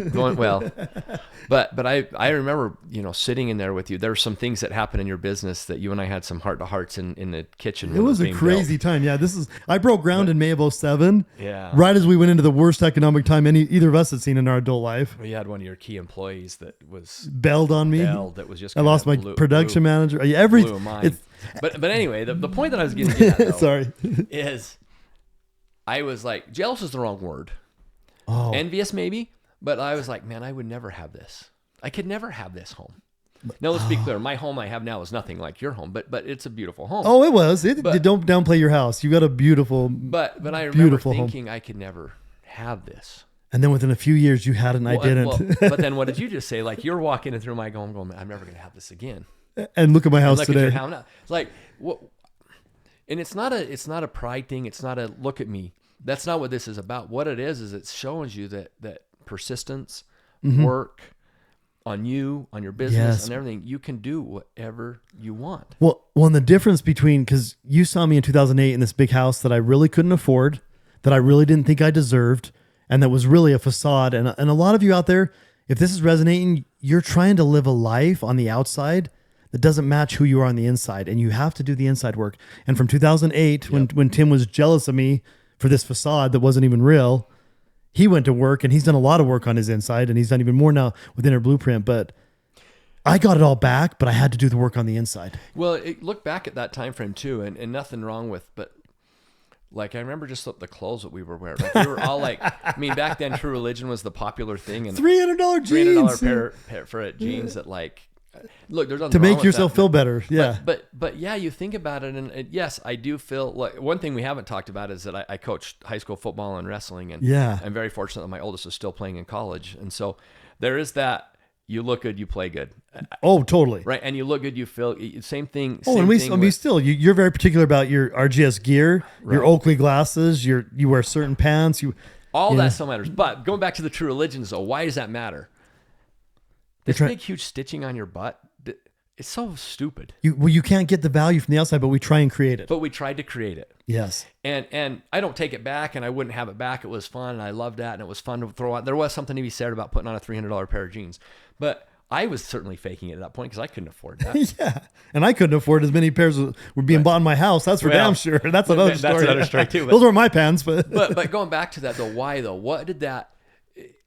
But I remember, sitting in there with you. There were some things that happened in your business that you and I had some heart to hearts in the kitchen. It was a crazy time. Yeah, I broke ground in May of 2007. Yeah. Right as we went into the worst economic time either of us had seen in our adult life. We had one of your key employees that was bailed on me. That was just. I lost my production manager. Blew mine. But anyway, the point that I was getting at, though, sorry, is I was like, jealous is the wrong word. Oh. Envious maybe, but I was like, man, I would never have this. I could never have this home. Now let's be clear. My home I have now is nothing like your home, but it's a beautiful home. Oh, it was. Don't downplay your house. You got a beautiful. But I remember thinking home. I could never have this. And then within a few years, you had it, and I didn't. But then what did you just say? Like you're walking in through my going, man, I'm never going to have this again. And look at my house today. It's like what? And it's not a pride thing. It's not a look at me. That's not what this is about. What it is it shows you that persistence, work on you, on your business, and everything, you can do whatever you want. Well, and the difference between, because you saw me in 2008 in this big house that I really couldn't afford, that I really didn't think I deserved, and that was really a facade. And a lot of you out there, if this is resonating, you're trying to live a life on the outside that doesn't match who you are on the inside, and you have to do the inside work. And from 2008, when Tim was jealous of me for this facade that wasn't even real, he went to work, and he's done a lot of work on his inside, and he's done even more now with Inner Blueprint. But I got it all back, but I had to do the work on the inside. Well, look back at that time frame too, and nothing wrong with, but like I remember just the clothes that we were wearing. Like we were all like, I mean, back then True Religion was the popular thing, and $300 jeans, $300 pair of jeans that like. Look, there's to make yourself feel better. Yeah. But yeah, you think about it, and yes, I do feel like one thing we haven't talked about is that I coached high school football and wrestling, and I'm very fortunate that my oldest is still playing in college, and so there is that. You look good, you play good. Oh, totally. Right, and you look good, you feel same thing. Oh, and you're very particular about your RGS gear, your Oakley glasses. You wear certain pants. That still matters. But going back to the True Religions, though, why does that matter? This big, huge stitching on your butt, it's so stupid. You can't get the value from the outside, but we try and create it. But we tried to create it. Yes. And I don't take it back, and I wouldn't have it back. It was fun, and I loved that, and it was fun to throw out. There was something to be said about putting on a $300 pair of jeans. But I was certainly faking it at that point because I couldn't afford that. Yeah. And I couldn't afford as many pairs were being bought in my house. That's for damn sure. That's another story. That's another story, too. Those were my pants. But going back to that, though, why, though? What did that...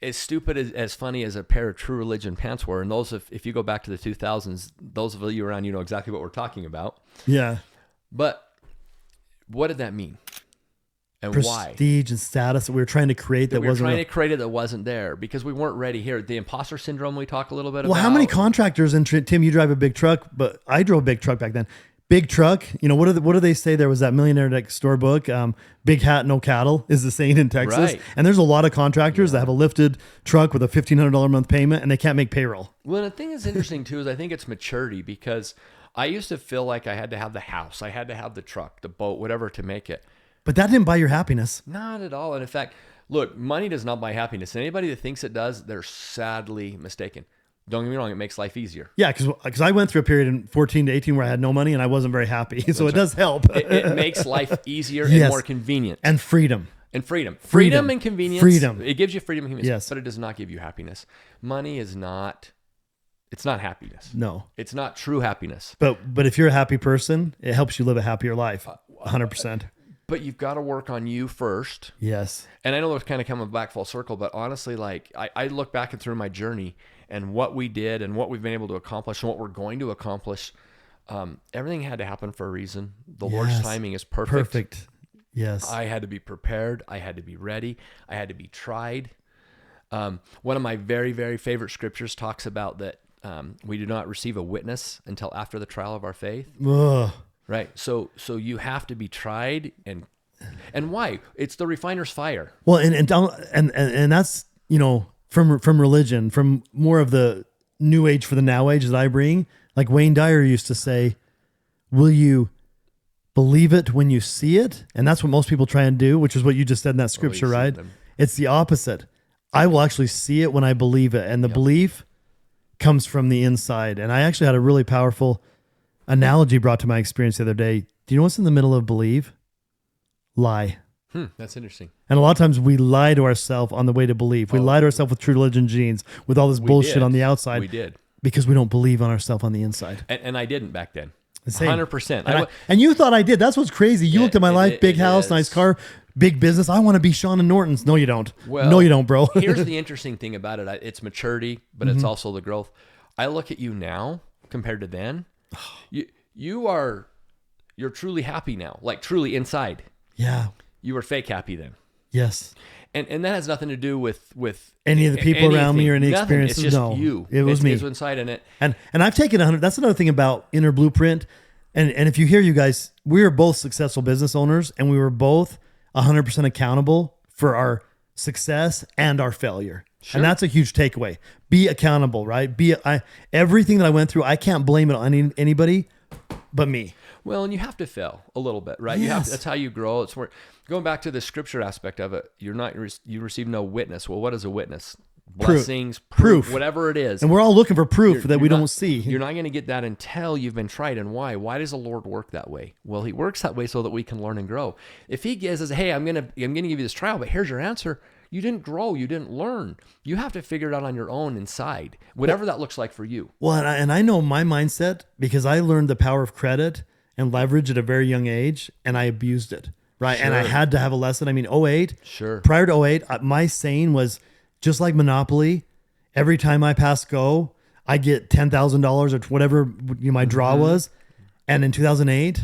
As stupid as funny as a pair of True Religion pants were, and those, if you go back to the 2000s, those of you around, you know exactly what we're talking about. Yeah. But what did that mean? And why? Prestige and status that we were trying to create that wasn't. We were trying to create it that wasn't there because we weren't ready here. The imposter syndrome we talk a little bit about. Well, how many contractors, and Tim, you drive a big truck, but I drove a big truck back then. Big truck, what do they say? There was that Millionaire Next Store book, big hat, no cattle is the saying in Texas. Right. And there's a lot of contractors that have a lifted truck with a $1,500 a month payment and they can't make payroll. Well, the thing that's interesting too is I think it's maturity because I used to feel like I had to have the house, I had to have the truck, the boat, whatever to make it. But that didn't buy your happiness. Not at all. And in fact, look, money does not buy happiness. Anybody that thinks it does, they're sadly mistaken. Don't get me wrong, it makes life easier. Yeah, because I went through a period in 14 to 18 where I had no money and I wasn't very happy. So it does help. It makes life easier Yes. and more convenient. And freedom. And freedom and convenience. Freedom. It gives you freedom and convenience, Yes. but it does not give you happiness. Money is not, it's not happiness. No. It's not true happiness. But if you're a happy person, it helps you live a happier life. 100%. But you've got to work on you first. Yes. And I know it's kind of coming back full circle, but honestly, like I look back through my journey and what we did and what we've been able to accomplish and what we're going to accomplish. Everything had to happen for a reason. The Lord's timing is perfect. Perfect. Yes. I had to be prepared. I had to be ready. I had to be tried. One of my very, very favorite scriptures talks about that we do not receive a witness until after the trial of our faith. Ugh. Right. So you have to be tried, and why? It's the refiner's fire. Well, and that's, from religion, from more of the new age for the now age that I bring. Like Wayne Dyer used to say, will you believe it when you see it? And that's what most people try and do, which is what you just said in that scripture, right? It's the opposite. I will actually see it when I believe it. And the belief comes from the inside. And I actually had a really powerful analogy brought to my experience the other day. Do you know what's in the middle of believe? Lie. That's interesting. And a lot of times we lie to ourselves on the way to believe. We lie to ourselves with true religion genes, with all this bullshit on the outside. We did. Because we don't believe on ourselves on the inside. And I didn't back then. Same. 100%. And you thought I did. That's what's crazy. You looked at my life, big house, nice car, big business. I want to be Shawn and Norton's. No, you don't. Well, no, you don't, bro. Here's the interesting thing about it. It's maturity, but it's also the growth. I look at you now compared to then. You're truly happy now, like truly inside. Yeah. You were fake happy then. Yes. And that has nothing to do with any of the people around me or any experiences. It's just no, you. It was me. It's inside in it. And I've taken 100. That's another thing about Inner Blueprint. And if you hear, you guys, we were both successful business owners, and we were both 100% accountable for our success and our failure. Sure. And that's a huge takeaway. Be accountable, right? Everything that I went through, I can't blame it on anybody but me. Well, and you have to fail a little bit, right? Yes. That's how you grow. It's where going back to the scripture aspect of it. You receive no witness. Well, what is a witness? Blessings, proof, whatever it is. And we're all looking for proof that we don't see. You're not going to get that until you've been tried. And why? Why does the Lord work that way? Well, He works that way so that we can learn and grow. If He gives us, hey, I'm going to give you this trial, but here's your answer. You didn't grow. You didn't learn. You have to figure it out on your own inside, whatever that looks like for you. Well, and I know my mindset because I learned the power of credit and leverage at a very young age, and I abused it, right? Sure. And I had to have a lesson. I mean, 08, sure. Prior to 08, my saying was just like Monopoly. Every time I pass go, I get $10,000 or whatever my draw was. And in 2008,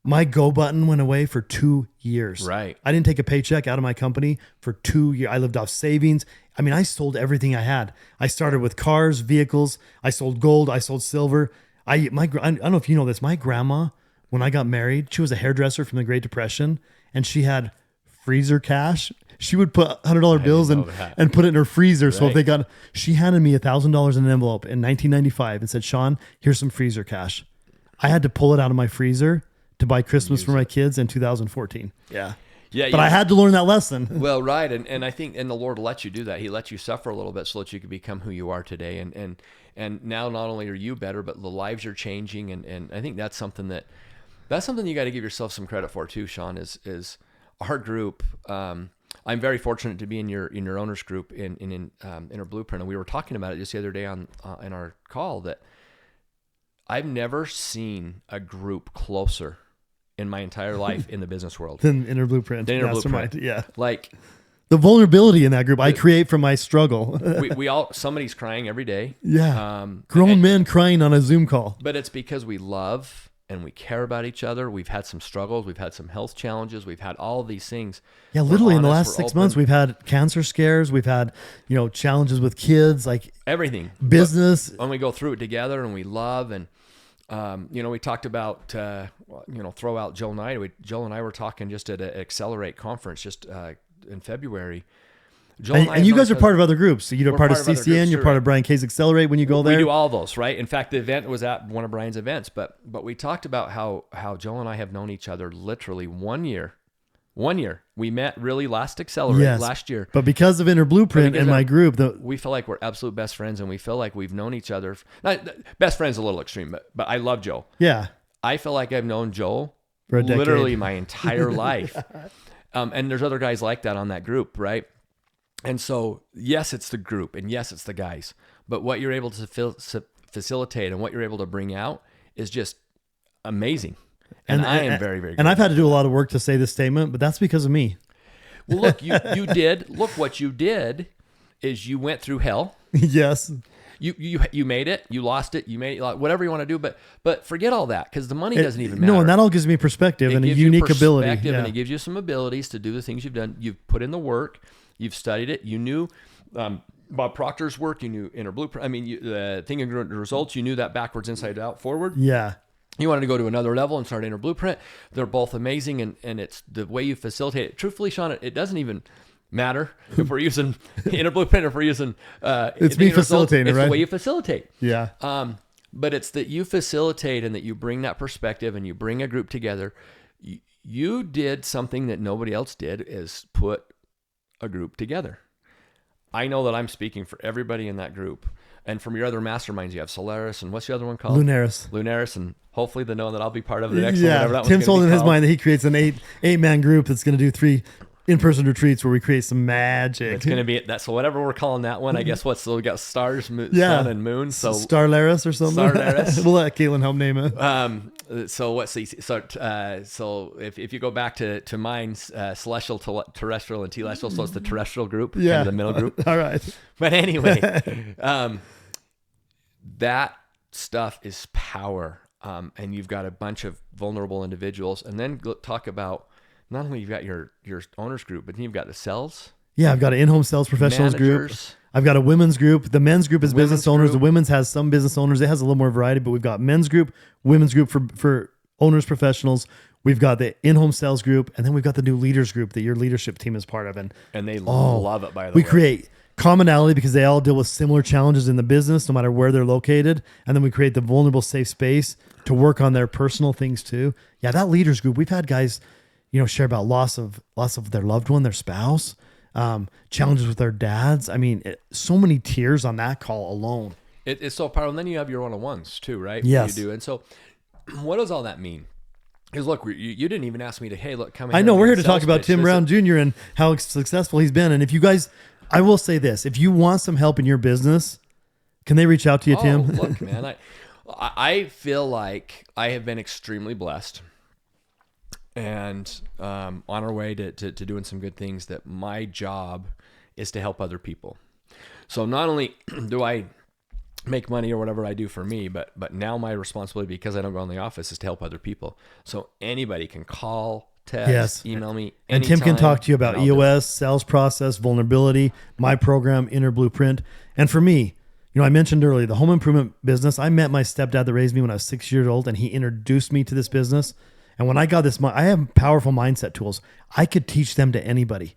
my go button went away for 2 years. Right. I didn't take a paycheck out of my company for 2 years. I lived off savings. I mean, I sold everything I had. I started with cars, vehicles. I sold gold. I sold silver. I don't know if you know this. My grandma, when I got married, she was a hairdresser from the Great Depression, and she had freezer cash. She would put $100 bills and put it in her freezer. Right. So if she handed me $1,000 in an envelope in 1995 and said, Shawn, here's some freezer cash. I had to pull it out of my freezer to buy Christmas for my kids in 2014. Yeah. Yeah, but I had to learn that lesson. Well, right. And I think, and the Lord lets you do that. He lets you suffer a little bit so that you can become who you are today. And now not only are you better, but the lives are changing. And I think that's something you got to give yourself some credit for too, Shawn, is our group. I'm very fortunate to be in your owners group in our Blueprint. And we were talking about it just the other day in our call that I've never seen a group closer in my entire life in the business world than Inner Blueprint. Yeah. Like the vulnerability in that group I create from my struggle. somebody's crying every day. Yeah. Grown men crying on a Zoom call. But it's because we love and we care about each other. We've had some struggles. We've had some health challenges. We've had all these things. Yeah. Literally in the last 6 months, we've had cancer scares. We've had, challenges with kids, like everything, business. And we go through it together and we love and, we talked about, throw out Joel and I. Joel and I were talking just at an Accelerate conference just in February. Joel and you guys are part of other groups. So you're part of CCN, you're part of Brian K's Accelerate when you go there. We do all those, right? In fact, the event was at one of Brian's events, but we talked about how Joel and I have known each other literally 1 year 1 year. We met really last Accelerate last year. But because of Inner Blueprint and my group, we feel like we're absolute best friends, and we feel like we've known each other. Not, best friends is a little extreme, but I love Joe. Yeah. I feel like I've known Joe for a decade. Literally my entire life. And there's other guys like that on that group, right? And so, yes, it's the group, and yes, it's the guys. But what you're able to facilitate and what you're able to bring out is just amazing. And I am very, very good. And I've had to do a lot of work to say this statement, but that's because of me. Well, look, you did. Look, what you did is you went through hell. Yes. You made it. You lost it. You made it. Whatever you want to do, but forget all that, because the money doesn't even matter. No, and that all gives me perspective and a unique ability. And it gives you some abilities to do the things you've done. You've put in the work. You've studied it. You knew Bob Proctor's work. You knew Inner Blueprint. I mean, the thing of results. You knew that backwards, inside out, forward. Yeah. You wanted to go to another level and start Inner Blueprint. They're both amazing, and it's the way you facilitate it. Truthfully, Shawn, it doesn't even matter if we're using Inner Blueprint or if we're using it's me facilitating, it's right? the way you facilitate. Yeah. But it's that you facilitate and that you bring that perspective and you bring a group together. You did something that nobody else did, is put a group together. I know that I'm speaking for everybody in that group. And from your other masterminds, you have Solaris, and what's the other one called? Lunaris, and hopefully they know that I'll be part of the next one. Whatever that Tim's holding in his mind that he creates an eight-man group that's going to do 3 in-person retreats where we create some magic. It's going to be that. So whatever we're calling that one, I guess so we got stars, sun, and moon. So Starlaris or something. Starlaris. We'll let Caitlin help name it. So if you go back to mine, celestial, terrestrial, and telestial, so it's the terrestrial group, kind of the middle group. All right. But anyway, that stuff is power, and you've got a bunch of vulnerable individuals, and then talk about. Not only you've got your owners group, but then you've got the sales. Yeah, I've got an in-home sales professionals group. I've got a women's group. The men's group is business owners. The women's has some business owners. It has a little more variety, but we've got men's group, women's group for owners professionals. We've got the in-home sales group, and then we've got the new leaders group that your leadership team is part of. And they love it, by the way. We create commonality because they all deal with similar challenges in the business, no matter where they're located. And then we create the vulnerable, safe space to work on their personal things too. Yeah, that leaders group, we've had guys share about loss of their loved one, their spouse, challenges with their dads. I mean, so many tears on that call alone. It's so powerful. And then you have your one-on-ones too, right? Yes. You do. And so what does all that mean? Because look, you didn't even ask me to, hey, look, come in. I know, we're here to talk about Tim Brown Jr. and how successful he's been. And if you guys, I will say this, if you want some help in your business, can they reach out to you, Tim? Look, man, I feel like I have been extremely blessed. And on our way to doing some good things, that my job is to help other people. So not only do I make money or whatever I do for me, but now my responsibility, because I don't go in the office, is to help other people. So anybody can call, text, email me anytime. And Tim can talk to you about EOS, sales process, vulnerability, my program, Inner Blueprint. And for me, I mentioned earlier, the home improvement business, I met my stepdad that raised me when I was 6 years old, and he introduced me to this business. And when I got this, I have powerful mindset tools. I could teach them to anybody.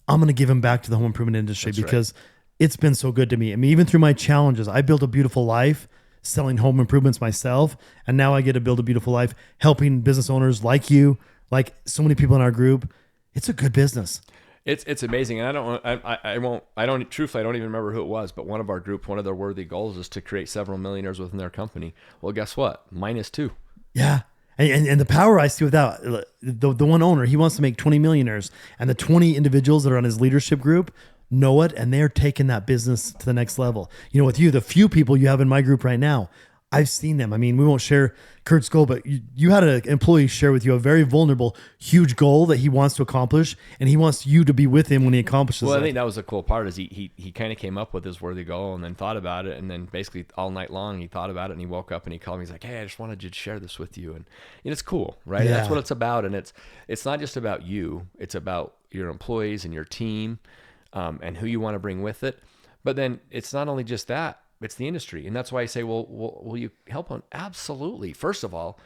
I'm going to give them back to the home improvement industry. That's because it's been so good to me. I mean, even through my challenges, I built a beautiful life selling home improvements myself. And now I get to build a beautiful life helping business owners like you, like so many people in our group. It's a good business. It's amazing. And I don't truthfully, I don't even remember who it was, but one of our group, one of their worthy goals is to create several millionaires within their company. Well, guess what? Mine is 2. Yeah. And the power I see with that, the one owner, he wants to make 20 millionaires, and the 20 individuals that are on his leadership group know it, and they're taking that business to the next level. With you, the few people you have in my group right now, I've seen them. I mean, we won't share Kurt's goal, but you had an employee share with you a very vulnerable, huge goal that he wants to accomplish, and he wants you to be with him when he accomplishes it. Well, I think that was the cool part is he kind of came up with his worthy goal and then thought about it, and then basically all night long he thought about it, and he woke up and he called me. He's like, hey, I just wanted you to share this with you. And it's cool, right? Yeah. That's what it's about. And it's not just about you. It's about your employees and your team and who you want to bring with it. But then it's not only just that. It's the industry. And that's why I say, well, will you help on? Absolutely. First of all,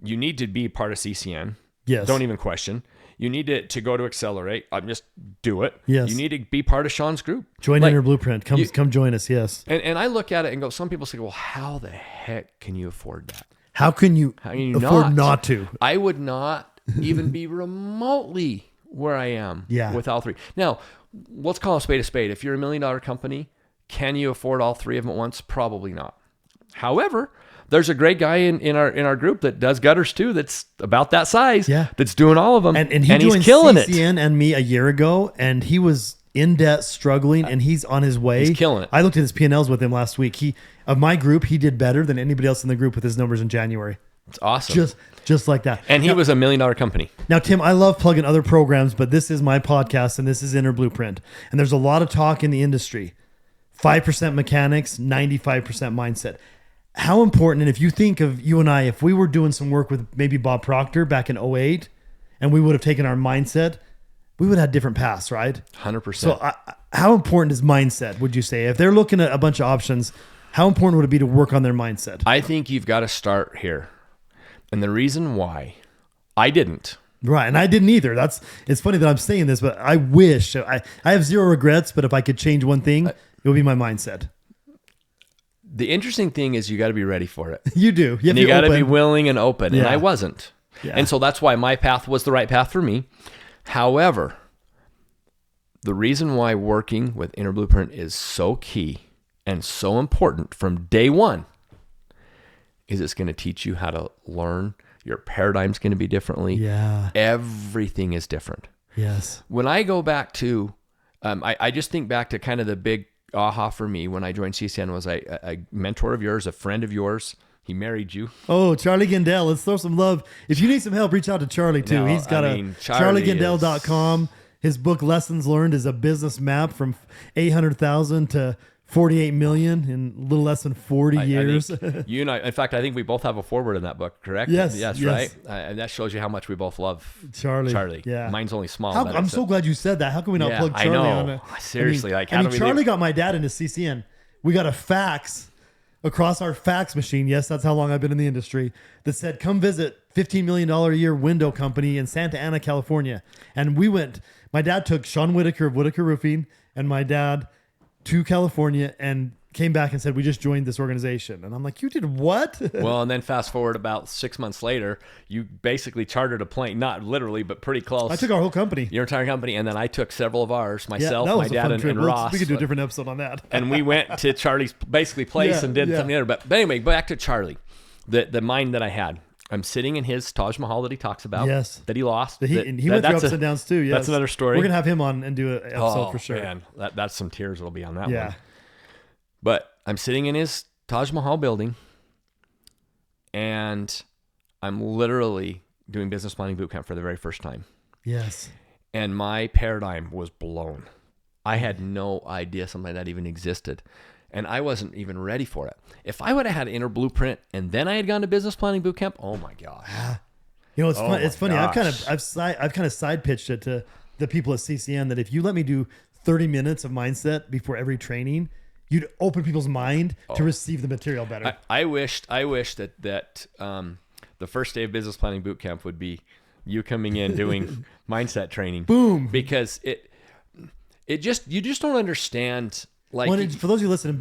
you need to be part of CCN. Yes. Don't even question. You need to go to Accelerate. Just do it. Yes. You need to be part of Shawn's group. Join Inner Blueprint. Come join us. Yes. And I look at it and go, some people say, well, how the heck can you afford that? How can you afford not to? I would not even be remotely where I am with all three. Now, let's call a spade a spade. If you're $1 million company, can you afford all three of them at once? Probably not. However, there's a great guy in our group that does gutters too. That's about that size. Yeah. That's doing all of them, and he's joined killing CCN and me a year ago, and he was in debt, struggling, and he's on his way. He's killing it. I looked at his P&Ls with him last week. Of my group, he did better than anybody else in the group with his numbers in January. It's awesome. Just like that. And he was $1 million company. Now, Tim, I love plugging other programs, but this is my podcast and this is Inner Blueprint. And there's a lot of talk in the industry. 5% mechanics, 95% mindset. How important, and if you think of you and I, if we were doing some work with maybe Bob Proctor back in 2008, and we would have taken our mindset, we would have had different paths, right? 100%. So how important is mindset, would you say? If they're looking at a bunch of options, how important would it be to work on their mindset? I think you've got to start here. And the reason why I didn't. Right. And I didn't either. It's funny that I'm saying this, but I wish I have zero regrets, but if I could change one thing, it would be my mindset. The interesting thing is you got to be ready for it. You do. You got to be willing and open. Yeah. And I wasn't. Yeah. And so that's why my path was the right path for me. However, the reason why working with Inner Blueprint is so key and so important from day one is it's going to teach you how to learn. Your paradigm's going to be differently. Yeah. Everything is different. Yes. When I go back to, I just think back to kind of the big aha for me when I joined CCN was a mentor of yours, a friend of yours. He married you. Oh, Charlie Gendell. Let's throw some love. If you need some help, reach out to Charlie too. No, He's got charliegendell.com. His book Lessons Learned is a business map from 800,000 to 48 million in a little less than 40 years. You and I, in fact, I think we both have a foreword in that book, correct? Yes. Right. And that shows you how much we both love Charlie. Yeah. Mine's only small. I'm so glad you said that. How can we not plug Charlie on it? Seriously. Charlie got my dad into CCN. We got a fax across our fax machine. Yes, that's how long I've been in the industry. That said, come visit $15 million a year window company in Santa Ana, California. And we went, my dad took Shawn Whitaker of Whitaker Roofing and my dad to California and came back and said, we just joined this organization. And I'm like, you did what? Well, and then fast forward about 6 months later, you basically chartered a plane, not literally, but pretty close. I took our whole company. Your entire company. And then I took several of ours, myself, my dad, and Ross. We could do a different episode on that. And we went to Charlie's basically place and did something there. But anyway, back to Charlie, the mind that I had. I'm sitting in his Taj Mahal that he talks about, that he lost. He went through ups and downs too. Yes. That's another story. We're going to have him on and do an episode for sure. Man, that's some tears will be on that one. But I'm sitting in his Taj Mahal building and I'm literally doing business planning boot camp for the very first time. Yes. And my paradigm was blown. I had no idea something like that even existed. And I wasn't even ready for it. If I would have had Inner Blueprint and then I had gone to business planning boot camp, oh my gosh. You know, it's funny. I've kind of side pitched it to the people at CCN that if you let me do 30 minutes of mindset before every training, you'd open people's mind to receive the material better. I wish that the first day of business planning boot camp would be you coming in doing mindset training. Boom. Because you just don't understand. Like for those of you listening,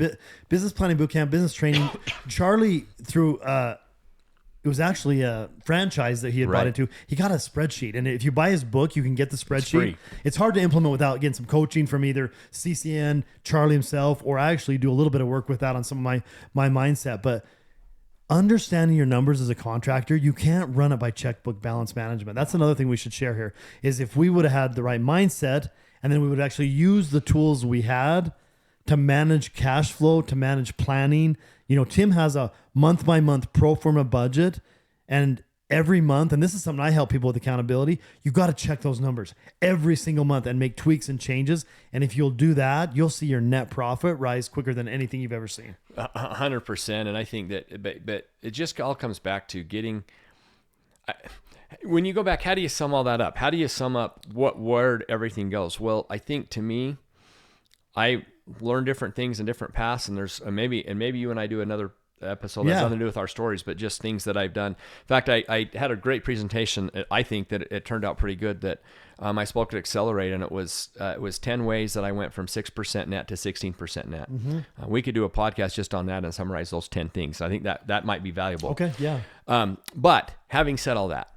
business planning bootcamp, business training, Charlie through it was actually a franchise that he had bought into. He got a spreadsheet, and if you buy his book, you can get the spreadsheet. It's hard to implement without getting some coaching from either CCN, Charlie himself, or I actually do a little bit of work with that on some of my mindset. But understanding your numbers as a contractor, you can't run it by checkbook balance management. That's another thing we should share here. Is if we would have had the right mindset, and then we would actually use the tools we had to manage cash flow, to manage planning. You know, Tim has a month by month pro forma budget, and every month, and this is something I help people with accountability, you got to check those numbers every single month and make tweaks and changes. And if you'll do that, you'll see your net profit rise quicker than anything you've ever seen. 100%. And I think that, but it just all comes back to getting, when you go back, how do you sum all that up? How do you sum up where everything goes? Well, I think to me, I learn different things in different paths, and there's maybe you and I do another episode that's nothing to do with our stories, but just things that I've done. In fact, I had a great presentation. I think that it turned out pretty good. That I spoke at Accelerate, and it was 10 ways that I went from 6% net to 16% net. Mm-hmm. We could do a podcast just on that and summarize those 10 things. I think that might be valuable. Okay, yeah. But having said all that,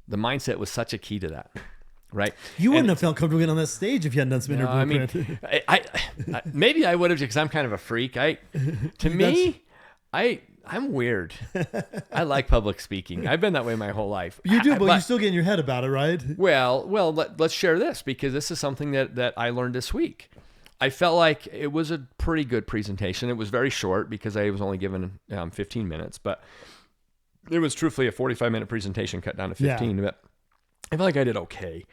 The mindset was such a key to that. Right. You wouldn't have felt comfortable getting on that stage if you hadn't done some inner blueprint. I mean, maybe I would have, because I'm kind of a freak. I'm weird. I like public speaking. I've been that way my whole life. You do, but you still get in your head about it, right? Well, let's share this, because this is something that I learned this week. I felt like it was a pretty good presentation. It was very short because I was only given 15 minutes, but it was truthfully a 45-minute presentation cut down to 15. Yeah. But I feel like I did okay.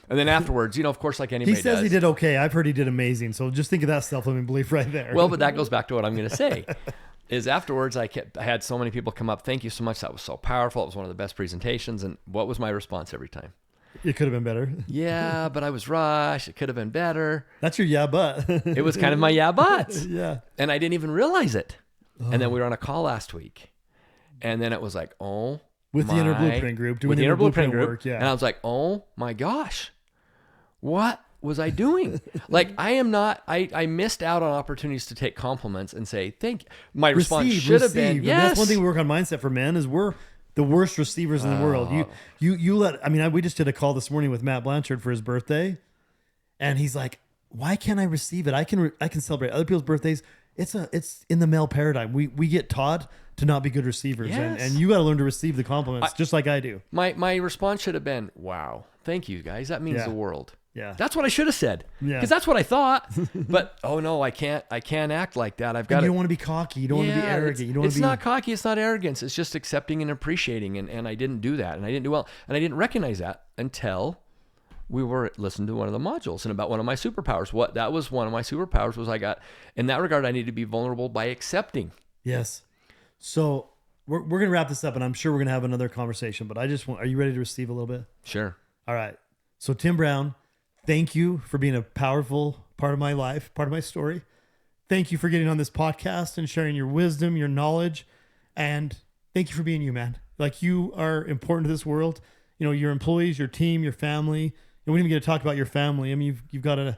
And then afterwards, of course, like anybody does. He says he did okay. I've heard he did amazing. So just think of that self-limiting belief right there. Well, but that goes back to what I'm going to say. Is afterwards, I had so many people come up. Thank you so much. That was so powerful. It was one of the best presentations. And what was my response every time? It could have been better. Yeah, but I was rushed. It could have been better. That's your yeah, but. It was kind of my yeah, but. Yeah. And I didn't even realize it. Oh. And then we were on a call last week. And then it was like, with the Inner Blueprint group. Doing the Inner Blueprint group. Work, yeah. And I was like, oh my gosh. What was I doing? Like, I missed out on opportunities to take compliments and say, thank you. My response should have been, yes. And that's one thing we work on mindset for men is we're the worst receivers in the world. We just did a call this morning with Matt Blanchard for his birthday. And he's like, why can't I receive it? I can celebrate other people's birthdays. It's in the male paradigm. We get taught to not be good receivers. Yes. And you got to learn to receive the compliments just like I do. My response should have been, wow, thank you guys. That means the world. Yeah. That's what I should have said. Yeah. Because that's what I thought. But no, I can't act like that. You don't want to be cocky. You don't want to be arrogant. It's not cocky, it's not arrogance. It's just accepting and appreciating. And I didn't do that. And I didn't do well. And I didn't recognize that until we were listening to one of the modules and about one of my superpowers. That was one of my superpowers was in that regard, I need to be vulnerable by accepting. Yes. So we're going to wrap this up, and I'm sure we're going to have another conversation, but are you ready to receive a little bit? Sure. All right. So Tim Brown, thank you for being a powerful part of my life, part of my story. Thank you for getting on this podcast and sharing your wisdom, your knowledge, and thank you for being you, man. Like, you are important to this world. Your employees, your team, your family. And we didn't even get to talk about your family. I mean, you've got a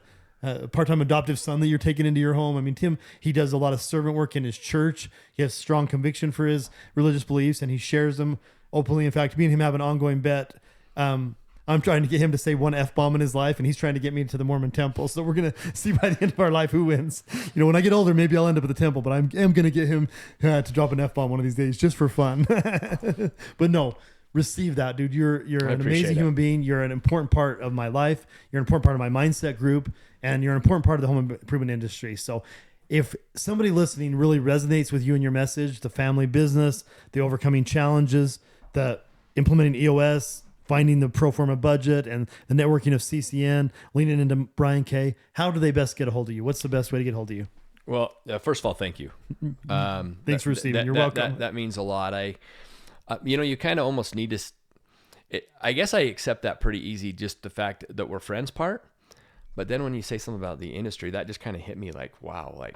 part-time adoptive son that you're taking into your home. I mean, Tim, he does a lot of servant work in his church. He has strong conviction for his religious beliefs, and he shares them openly. In fact, me and him have an ongoing bet. I'm trying to get him to say one F-bomb in his life, and he's trying to get me to the Mormon temple. So we're going to see by the end of our life who wins. When I get older, maybe I'll end up at the temple, but I am going to get him to drop an F-bomb one of these days just for fun. But no, receive that, dude. You're an amazing human being. You're an important part of my life. You're an important part of my mindset group, and you're an important part of the home improvement industry. So if somebody listening really resonates with you and your message, the family business, the overcoming challenges, the implementing EOS, finding the pro forma budget, and the networking of CCN, leaning into Brian K., how do they best get a hold of you? What's the best way to get a hold of you? Well, first of all, thank you. Thanks for receiving. You're welcome. That means a lot. You kind of almost need to, I guess I accept that pretty easy, just the fact that we're friends part. But then when you say something about the industry, that just kind of hit me like, wow, like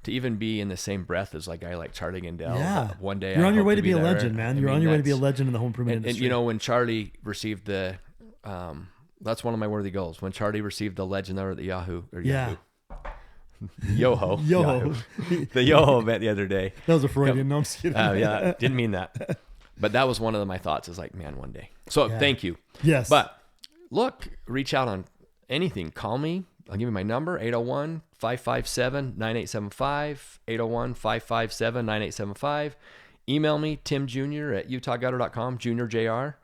to even be in the same breath as like a guy like Charlie Gindell. Yeah. One day you're on your way to be a legend, man. You're on your way to be a legend in the home improvement industry. And when Charlie received that's one of my worthy goals. When Charlie received the legend over at the Yahoo. Yoho. The Yoho event the other day. That was a Freudian. No, I'm just kidding. Yeah, didn't mean that. But that was one of my thoughts is like, man, one day. So thank you. Yes. But look, reach out on anything. Call me. I'll give you my number, 801-557-9875, 801-557-9875. Email me, timjr@utahgutter.com, Junior JR.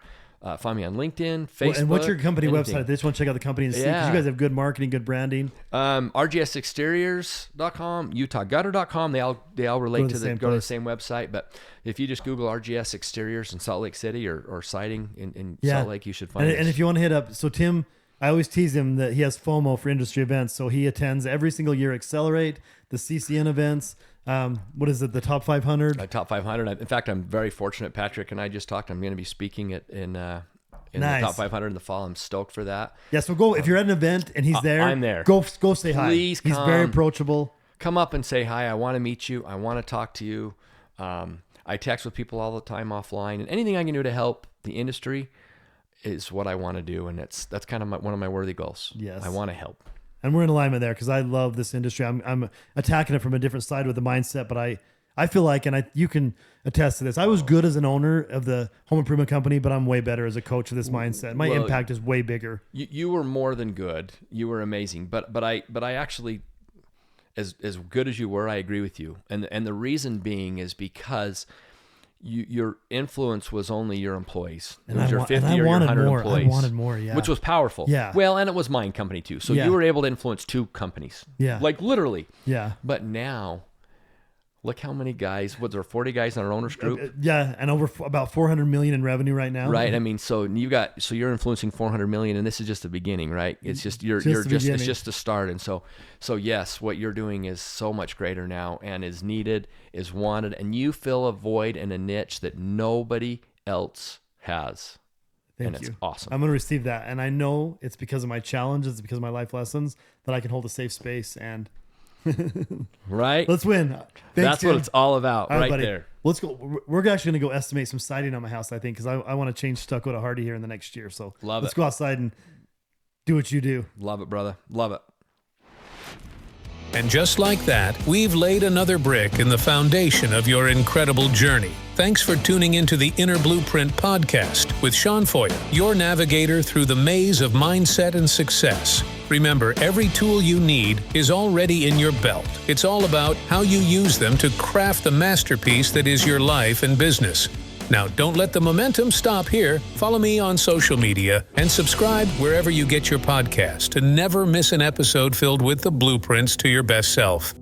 Find me on LinkedIn, Facebook. And what's your company website? They just want to check out the company and see, because you guys have good marketing, good branding. RGSexteriors.com, utahgutter.com. They all relate to the same website. But if you just Google RGS Exteriors in Salt Lake City or siding in Salt Lake, you should find it. And if you want to hit up, so Tim, I always tease him that he has FOMO for industry events. So he attends every single year Accelerate, the CCN events. What is it? The Top 500? Top 500. In fact, I'm very fortunate. Patrick and I just talked. I'm going to be speaking in the Top 500 in the fall. I'm stoked for that. Yeah, so go. If you're at an event and he's there, I'm there. Go say hi. Please come. He's very approachable. Come up and say hi. I want to meet you. I want to talk to you. I text with people all the time offline, and anything I can do to help the industry is what I want to do, and that's kind of one of my worthy goals. Yes, I want to help. And we're in alignment there because I love this industry. I'm attacking it from a different side with the mindset, but I I feel like, and you can attest to this, I was good as an owner of the home improvement company, but I'm way better as a coach of this mindset. My impact is way bigger. You were more than good. You were amazing. But I actually, as good as you were, I agree with you. And the reason being is because your influence was only your employees. It was your 50 or your 100 employees. I wanted more, yeah. Which was powerful. Yeah. Well, and it was mine company too. So you were able to influence 2 companies. Yeah. Like literally. Yeah. But now, look how many guys, was there 40 guys in our owners group? Yeah, and over about 400 million in revenue right now. Right. I mean, so you're influencing 400 million, and this is just the beginning, right? It's just it's just the start. And so yes, what you're doing is so much greater now and is needed, is wanted, and you fill a void and a niche that nobody else has. Thank you. It's awesome. I'm going to receive that, and I know it's because of my challenges, it's because of my life lessons that I can hold a safe space and right. Let's win. Thanks, That's dude. what it's all about, right buddy. there. Let's go. We're actually going to go estimate some siding on my house, I think, because I want to change stucco to hardy here in the next year. So let's go outside and do what you do. Love it, brother. Love it. And just like that, we've laid another brick in the foundation of your incredible journey. Thanks for tuning into the Inner Blueprint podcast with Shawn Feurer, your navigator through the maze of mindset and success. Remember, every tool you need is already in your belt. It's all about how you use them to craft the masterpiece that is your life and business. Now, don't let the momentum stop here. Follow me on social media and subscribe wherever you get your podcast to never miss an episode filled with the blueprints to your best self.